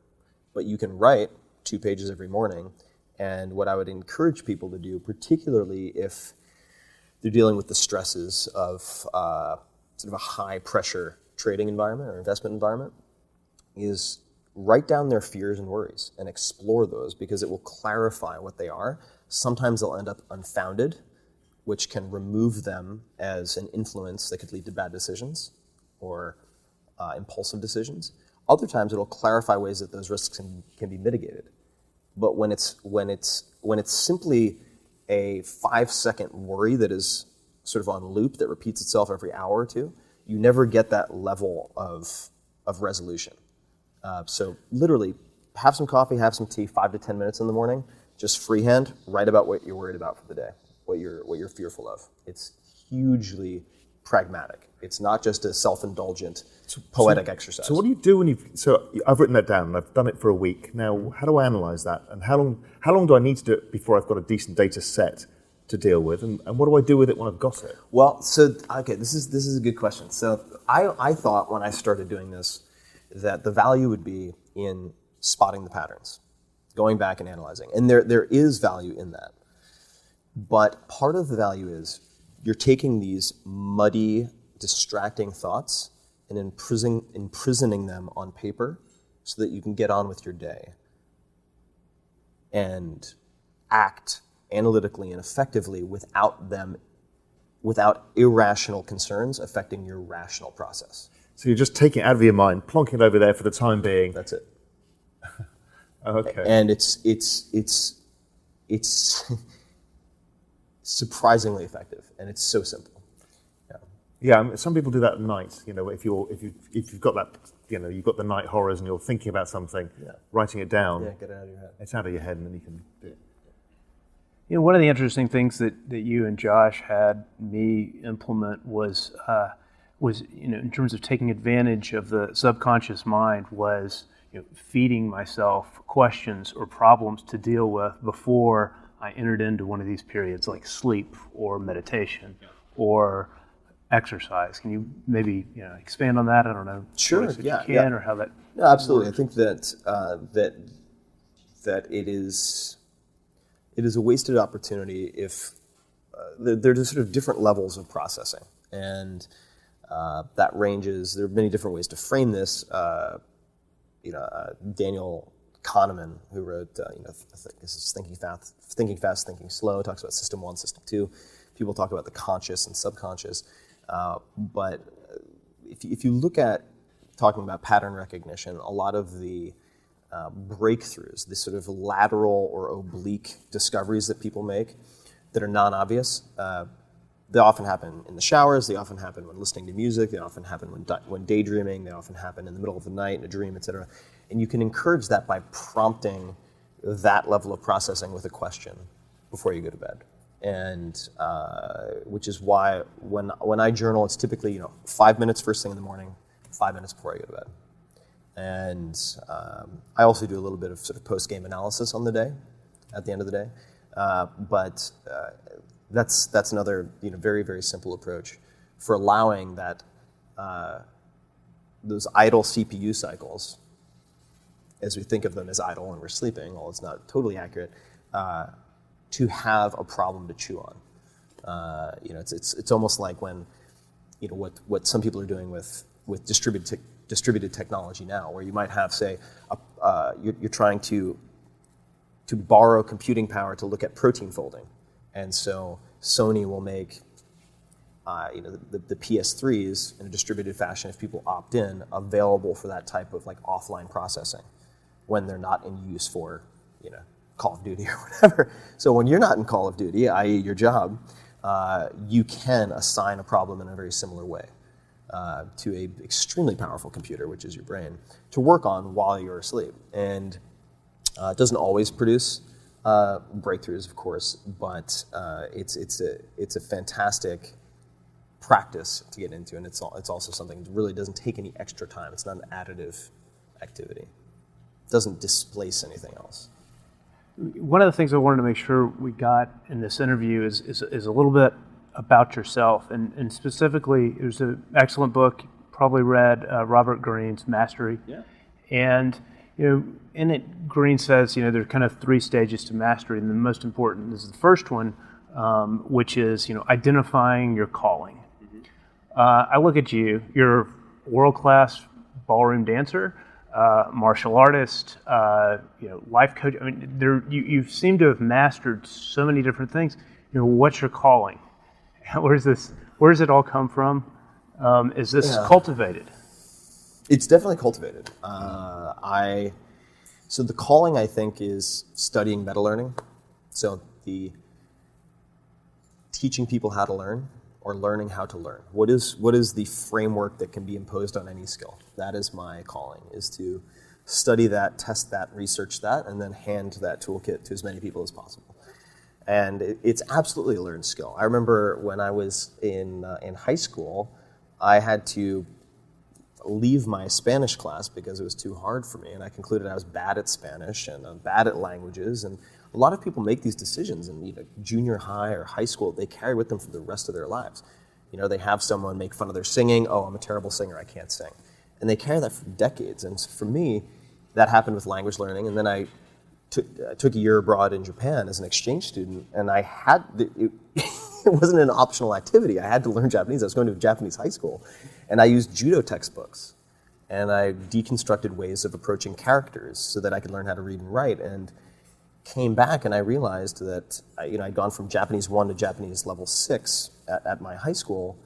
But you can write 2 pages every morning. And what I would encourage people to do, particularly if they're dealing with the stresses of sort of a high-pressure trading environment or investment environment, is write down their fears and worries and explore those because it will clarify what they are. Sometimes they'll end up unfounded, which can remove them as an influence that could lead to bad decisions or impulsive decisions. Other times it'll clarify ways that those risks can be mitigated. But when it's simply a 5-second worry that is sort of on loop that repeats itself every hour or two, you never get that level of resolution. So literally, have some coffee, have some tea, 5 to 10 minutes in the morning, just freehand, write about what you're worried about for the day, what you're fearful of. It's hugely pragmatic. It's not just a self-indulgent, poetic exercise. So what do you do when so I've written that down and I've done it for a week. Now, how do I analyze that? And how long do I need to do it before I've got a decent data set to deal with? And what do I do with it when I've got it? Well, okay, this is a good question. So I thought when I started doing this that the value would be in spotting the patterns, going back and analyzing. And there is value in that. But part of the value is you're taking these muddy, distracting thoughts and imprisoning them on paper so that you can get on with your day and act analytically and effectively without irrational concerns affecting your rational process. So you're just taking it out of your mind, plonking it over there for the time being. That's it. Okay. And it's surprisingly effective, and it's so simple. Yeah, I mean, some people do that at night. You know, if you've got that, you know, you've got the night horrors and you're thinking about something, writing it down. Yeah, get it out of your head. It's out of your head, and then you can do it. You know, one of the interesting things that you and Josh had me implement was you know, in terms of taking advantage of the subconscious mind, was, you know, feeding myself questions or problems to deal with before I entered into one of these periods, like sleep or meditation or exercise. Can you maybe, you know, expand on that? I don't know. Sure. If Yeah. you can, or how that. No, absolutely. I think that that it is a wasted opportunity if there's sort of different levels of processing, and that ranges. There are many different ways to frame this. Daniel Kahneman, who wrote, this is Thinking Fast, Thinking Slow, talks about System 1, System 2. People talk about the conscious and subconscious. But if you look at talking about pattern recognition, a lot of the breakthroughs, the sort of lateral or oblique discoveries that people make that are non-obvious, they often happen in the showers, they often happen when listening to music, they often happen when daydreaming, they often happen in the middle of the night in a dream, etc. And you can encourage that by prompting that level of processing with a question before you go to bed. And which is why when I journal, it's typically 5 minutes first thing in the morning, 5 minutes before I go to bed. And I also do a little bit of sort of post-game analysis on the day, at the end of the day. But that's another very, very simple approach for allowing that those idle CPU cycles, as we think of them as idle when we're sleeping, although it's not totally accurate, to have a problem to chew on. It's almost like when what some people are doing with distributed technology now, where you might have, say, you're trying to borrow computing power to look at protein folding, and so Sony will make the PS3s in a distributed fashion, if people opt in, available for that type of like offline processing when they're not in use for Call of Duty or whatever. So when you're not in Call of Duty, i.e. your job, you can assign a problem in a very similar way to a extremely powerful computer, which is your brain, to work on while you're asleep. And it doesn't always produce breakthroughs, of course, but it's a fantastic practice to get into, and it's also something that really doesn't take any extra time. It's not an additive activity. It doesn't displace anything else. One of the things I wanted to make sure we got in this interview is a little bit about yourself, and specifically, there's an excellent book, probably read, Robert Greene's Mastery. Yeah. And in it, Greene says there are kind of 3 stages to mastery, and the most important is the first one, which is identifying your calling. Mm-hmm. I look at you; you're a world-class ballroom dancer, martial artist, life coach. I mean, you seem to have mastered so many different things. What's your calling? Where does it all come from? Is this cultivated? It's definitely cultivated. So the calling, I think, is studying meta-learning. So the teaching people how to learn, or learning how to learn. What is the framework that can be imposed on any skill? That is my calling, is to study that, test that, research that, and then hand that toolkit to as many people as possible. And it's absolutely a learned skill. I remember when I was in high school, I had to leave my Spanish class because it was too hard for me, and I concluded I was bad at Spanish and I'm bad at languages. And a lot of people make these decisions in junior high or high school. They carry with them for the rest of their lives. They have someone make fun of their singing. Oh, I'm a terrible singer, I can't sing. And they carry that for decades. And for me, that happened with language learning. And then I took a year abroad in Japan as an exchange student, and I had it wasn't an optional activity. I had to learn Japanese. I was going to a Japanese high school, and I used judo textbooks, and I deconstructed ways of approaching characters so that I could learn how to read and write. And came back and I realized that I'd gone from Japanese 1 to Japanese level 6 at my high school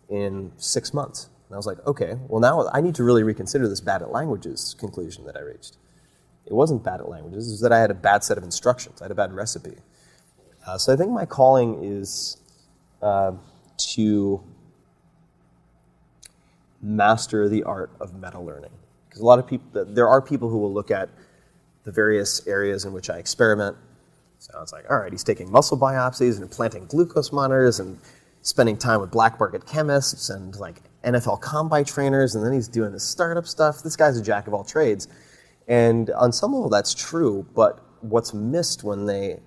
in 6 months. And I was like, okay, well now I need to really reconsider this bad at languages conclusion that I reached. It wasn't bad at languages, it was that I had a bad set of instructions, I had a bad recipe. So I think my calling is to master the art of meta learning. Because a lot of people, there are people who will look at the various areas in which I experiment. So it's like, all right, he's taking muscle biopsies and implanting glucose monitors and spending time with black market chemists and like NFL combine trainers, and then he's doing this startup stuff. This guy's a jack of all trades. And on some level that's true, but what's missed when they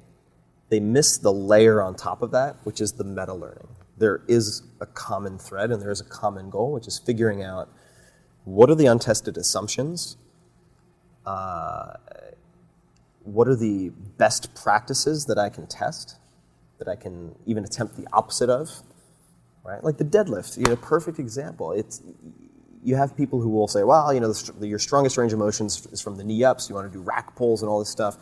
miss the layer on top of that, which is the meta learning. There is a common thread and there is a common goal, which is figuring out what are the untested assumptions, what are the best practices that I can test, that I can even attempt the opposite of, right? Like the deadlift, perfect example. You have people who will say, well, your strongest range of motion is from the knee up, so you want to do rack pulls and all this stuff.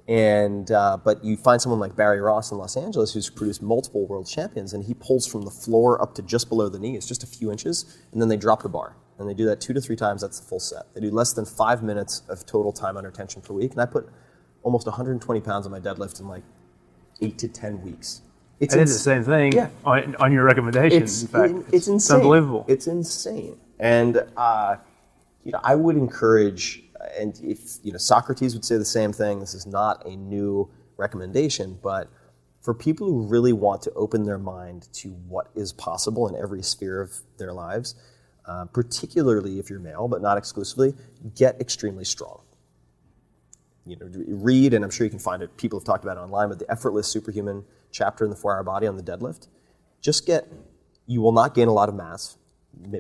And but you find someone like Barry Ross in Los Angeles who's produced multiple world champions, and he pulls from the floor up to just below the knee. It's just a few inches, and then they drop the bar. And they do that 2 to 3 times. That's the full set. They do less than 5 minutes of total time under tension per week. And I put almost 120 pounds on my deadlift in like 8 to 10 weeks. I did the same thing on your recommendation. In fact, it's insane. It's unbelievable. It's insane. And I would encourage, and if Socrates would say the same thing. This is not a new recommendation, but for people who really want to open their mind to what is possible in every sphere of their lives, particularly if you're male, but not exclusively, get extremely strong. Read, and I'm sure you can find it, people have talked about it online, but the Effortless Superhuman chapter in the 4-Hour Body on the deadlift. You will not gain a lot of mass,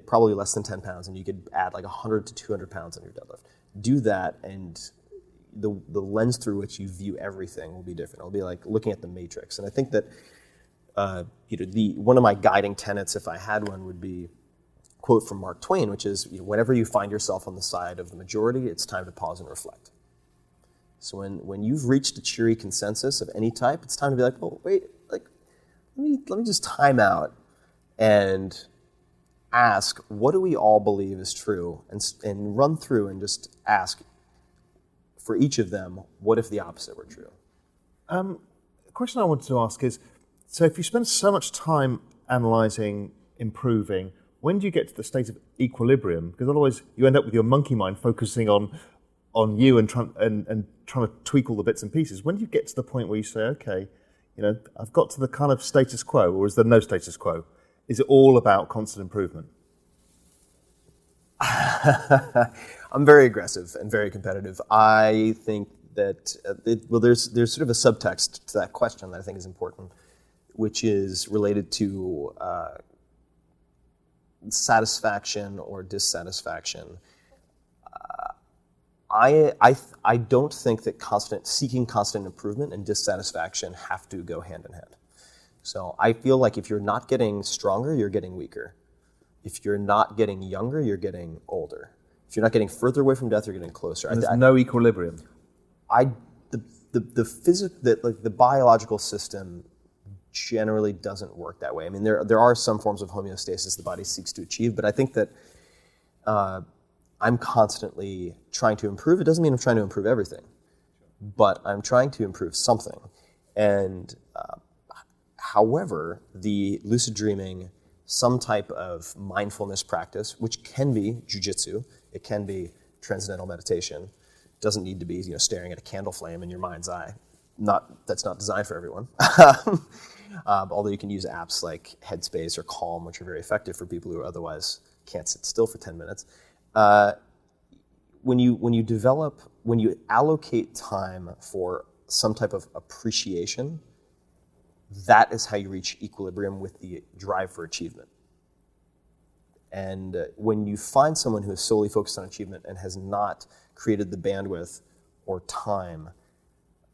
probably less than 10 pounds, and you could add like 100 to 200 pounds on your deadlift. Do that, and the lens through which you view everything will be different. It'll be like looking at the Matrix. And I think that one of my guiding tenets, if I had one, would be a quote from Mark Twain, which is, whenever you find yourself on the side of the majority, it's time to pause and reflect. So when you've reached a cheery consensus of any type, it's time to be like, oh, wait, let me just time out and ask, what do we all believe is true? And run through and just ask, for each of them, what if the opposite were true? A question I wanted to ask is, so if you spend so much time analysing, improving, when do you get to the state of equilibrium? Because otherwise you end up with your monkey mind focusing on you and trying to tweak all the bits and pieces. When do you get to the point where you say, okay, I've got to the kind of status quo, or is there no status quo? Is it all about constant improvement? I'm very aggressive and very competitive. I think that, there's sort of a subtext to that question that I think is important, which is related to satisfaction or dissatisfaction. I don't think that seeking constant improvement and dissatisfaction have to go hand in hand. So I feel like if you're not getting stronger, you're getting weaker. If you're not getting younger, you're getting older. If you're not getting further away from death, you're getting closer. There's no equilibrium. The biological system generally doesn't work that way. I mean, there are some forms of homeostasis the body seeks to achieve, but I think that I'm constantly trying to improve. It doesn't mean I'm trying to improve everything, but I'm trying to improve something. And however, the lucid dreaming, some type of mindfulness practice, which can be jujitsu, it can be transcendental meditation. It doesn't need to be staring at a candle flame in your mind's eye. That's not designed for everyone. Although you can use apps like Headspace or Calm, which are very effective for people who otherwise can't sit still for 10 minutes. When you allocate time for some type of appreciation, that is how you reach equilibrium with the drive for achievement. And when you find someone who is solely focused on achievement and has not created the bandwidth or time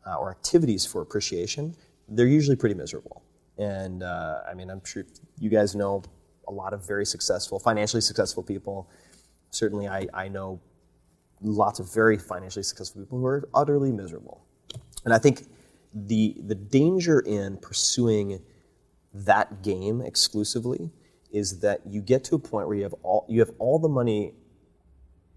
or activities for appreciation, they're usually pretty miserable. And I'm sure you guys know a lot of very successful, financially successful people. Certainly I know lots of very financially successful people who are utterly miserable. And I think the danger in pursuing that game exclusively is that you get to a point where you have all the money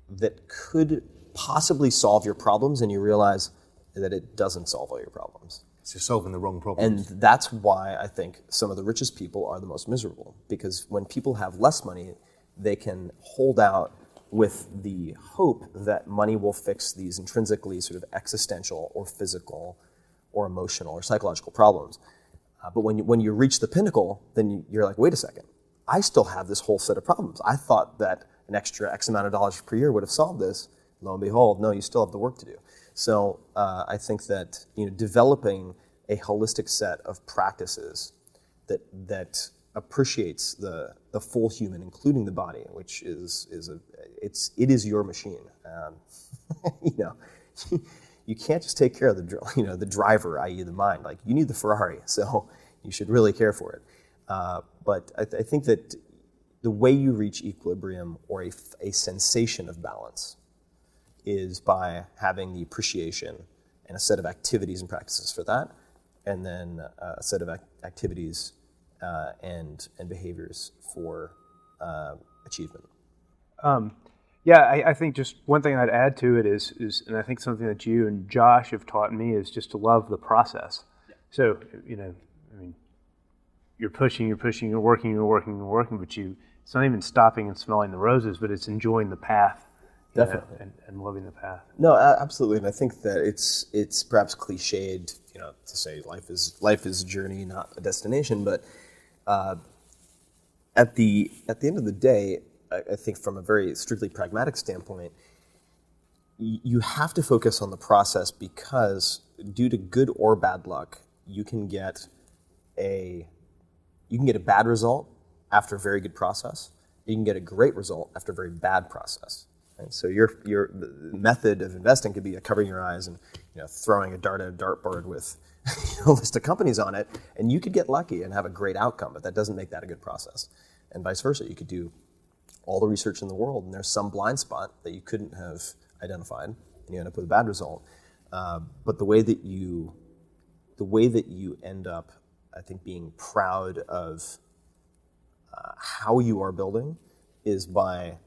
that could possibly solve your problems, and you realize that it doesn't solve all your problems. So you're solving the wrong problems. And that's why I think some of the richest people are the most miserable, because when people have less money, they can hold out with the hope that money will fix these intrinsically sort of existential or physical or emotional or psychological problems. But when you reach the pinnacle, then you're like, wait a second, I still have this whole set of problems. I thought that an extra X amount of dollars per year would have solved this. Lo and behold, no, you still have the work to do. So I think that developing a holistic set of practices that appreciates the full human, including the body, which it is your machine. You can't just take care of the driver, i.e. the mind. Like, you need the Ferrari, so you should really care for it. But I think that the way you reach equilibrium or a sensation of balance is by having the appreciation and a set of activities and practices for that, and then a set of activities and behaviors for achievement. I think just one thing I'd add to it is, and I think something that you and Josh have taught me is just to love the process. Yeah. So, you're pushing, you're working, but it's not even stopping and smelling the roses, but it's enjoying the path. Definitely. And loving the path. No, absolutely. And I think that it's perhaps cliched, to say life is a journey, not a destination. But at the end of the day, I think from a very strictly pragmatic standpoint, you have to focus on the process, because due to good or bad luck, you can get a bad result after a very good process. You can get a great result after a very bad process. Right? So your method of investing could be covering your eyes and throwing a dart at a dartboard with a list of companies on it, and you could get lucky and have a great outcome, but that doesn't make that a good process. And vice versa, you could do all the research in the world, and there's some blind spot that you couldn't have identified, and you end up with a bad result. But the way that you end up, I think, being proud of how you are building is by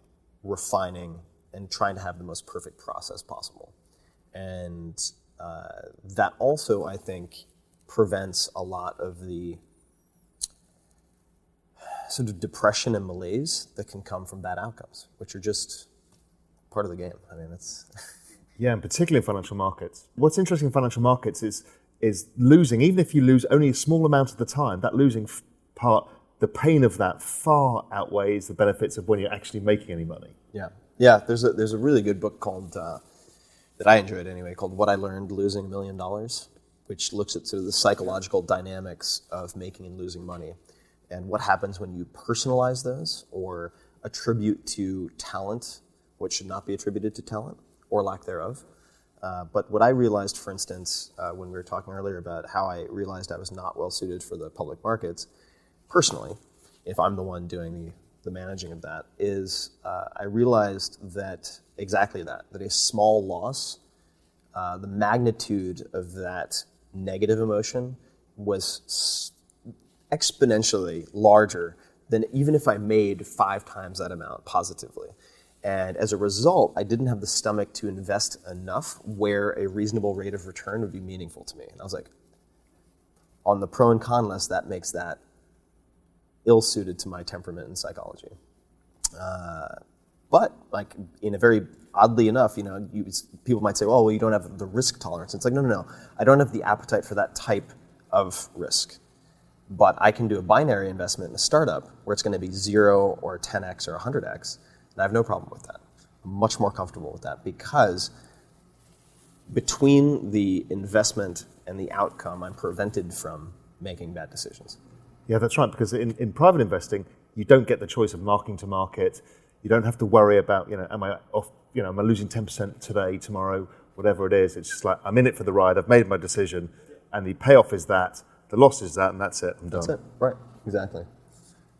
refining and trying to have the most perfect process possible. And that also, I think, prevents a lot of the sort of depression and malaise that can come from bad outcomes, which are just part of the game. I mean, it's... Yeah, and particularly in financial markets. What's interesting in financial markets is losing, even if you lose only a small amount of the time, that losing part, the pain of that far outweighs the benefits of when you're actually making any money. Yeah. There's a really good book called that I enjoyed anyway, called "What I Learned Losing $1 Million," which looks at sort of the psychological dynamics of making and losing money, and what happens when you personalize those or attribute to talent what should not be attributed to talent or lack thereof. But what I realized, for instance, when we were talking earlier about how I realized I was not well suited for the public markets, personally, if I'm the one doing the managing of that, is I realized that exactly that a small loss, the magnitude of that negative emotion was exponentially larger than even if I made 5 times that amount positively. And as a result, I didn't have the stomach to invest enough where a reasonable rate of return would be meaningful to me. And I was like, on the pro and con list, that makes that ill-suited to my temperament and psychology. But like in a very, oddly enough, people might say, well, you don't have the risk tolerance. It's like, no. I don't have the appetite for that type of risk. But I can do a binary investment in a startup where it's going to be 0 or 10x or 100x, and I have no problem with that. I'm much more comfortable with that because between the investment and the outcome, I'm prevented from making bad decisions. Yeah, that's right, because in private investing, you don't get the choice of marking to market. You don't have to worry about, am I off, am I losing 10% today, tomorrow, whatever it is. It's just like, I'm in it for the ride, I've made my decision, and the payoff is that, the loss is that, and that's it, I'm done. That's it, right, exactly.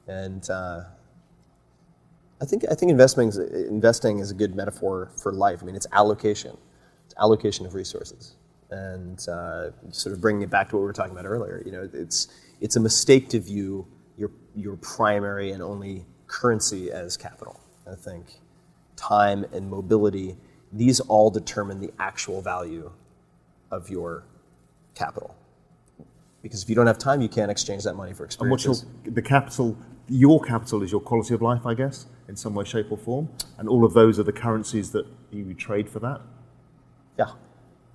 And I think investing is a good metaphor for life. I mean, it's allocation of resources. And sort of bringing it back to what we were talking about earlier, it's a mistake to view your primary and only currency as capital. I think time and mobility, these all determine the actual value of your capital. Because if you don't have time, you can't exchange that money for experiences. And what's your capital is your quality of life, I guess, in some way, shape or form. And all of those are the currencies that you trade for that? Yeah.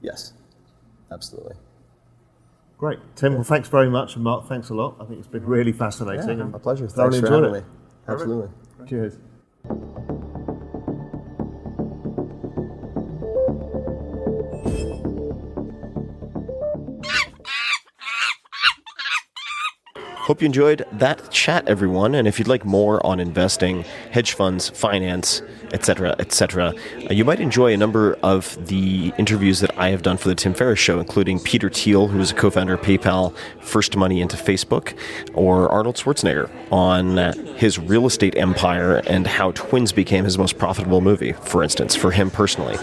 Yes. Absolutely. Great. Tim, well, thanks very much. And Mark, thanks a lot. I think it's been really fascinating. Yeah, my pleasure. Thoroughly Thanks for enjoyed having it. me. Absolutely. Cheers. Hope you enjoyed that chat, everyone. And if you'd like more on investing, hedge funds, finance, etc., you might enjoy a number of the interviews that I have done for the Tim Ferriss Show, including Peter Thiel, who is a co-founder of PayPal, first money into Facebook, or Arnold Schwarzenegger on his real estate empire and how Twins became his most profitable movie, for instance, for him personally.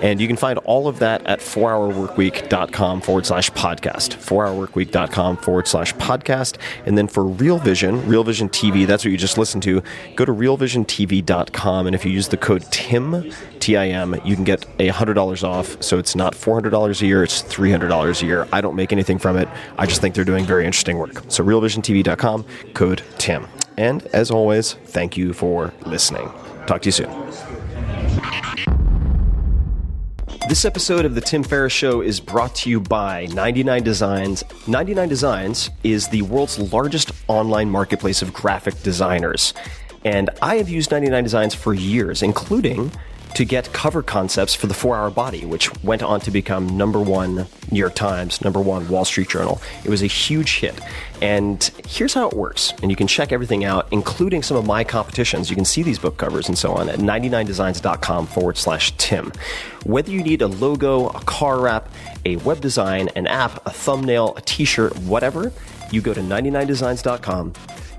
And you can find all of that at 4hourworkweek.com/podcast, 4hourworkweek.com/podcast. And then for Real Vision TV, that's what you just listened to, go to realvisiontv.com, and if you use the code TIM, T-I-M, you can get $100 off. So it's not $400 a year, it's $300 a year. I don't make anything from it. I just think they're doing very interesting work. So realvisiontv.com, code TIM. And as always, thank you for listening. Talk to you soon. This episode of The Tim Ferriss Show is brought to you by 99 Designs. 99 Designs is the world's largest online marketplace of graphic designers. And I have used 99 Designs for years, including to get cover concepts for the 4-Hour Body, which went on to become #1 New York Times, #1 Wall Street Journal. It was a huge hit. And here's how it works. And you can check everything out, including some of my competitions. You can see these book covers and so on at 99designs.com/Tim. Whether you need a logo, a car wrap, a web design, an app, a thumbnail, a t-shirt, whatever, you go to 99designs.com.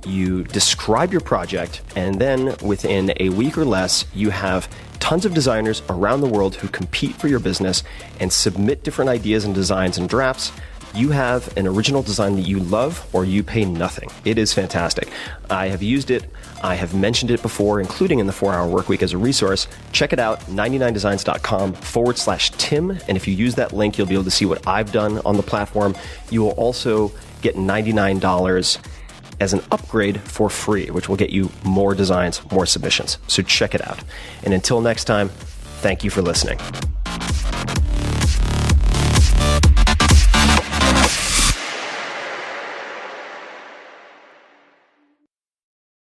You describe your project, and then within a week or less, you have tons of designers around the world who compete for your business and submit different ideas and designs and drafts. You have an original design that you love, or you pay nothing. It is fantastic. I have used it. I have mentioned it before, including in the 4-Hour Workweek as a resource. Check it out, 99designs.com/Tim. And if you use that link, you'll be able to see what I've done on the platform. You will also get $99 as an upgrade for free, which will get you more designs, more submissions. So check it out. And until next time, thank you for listening.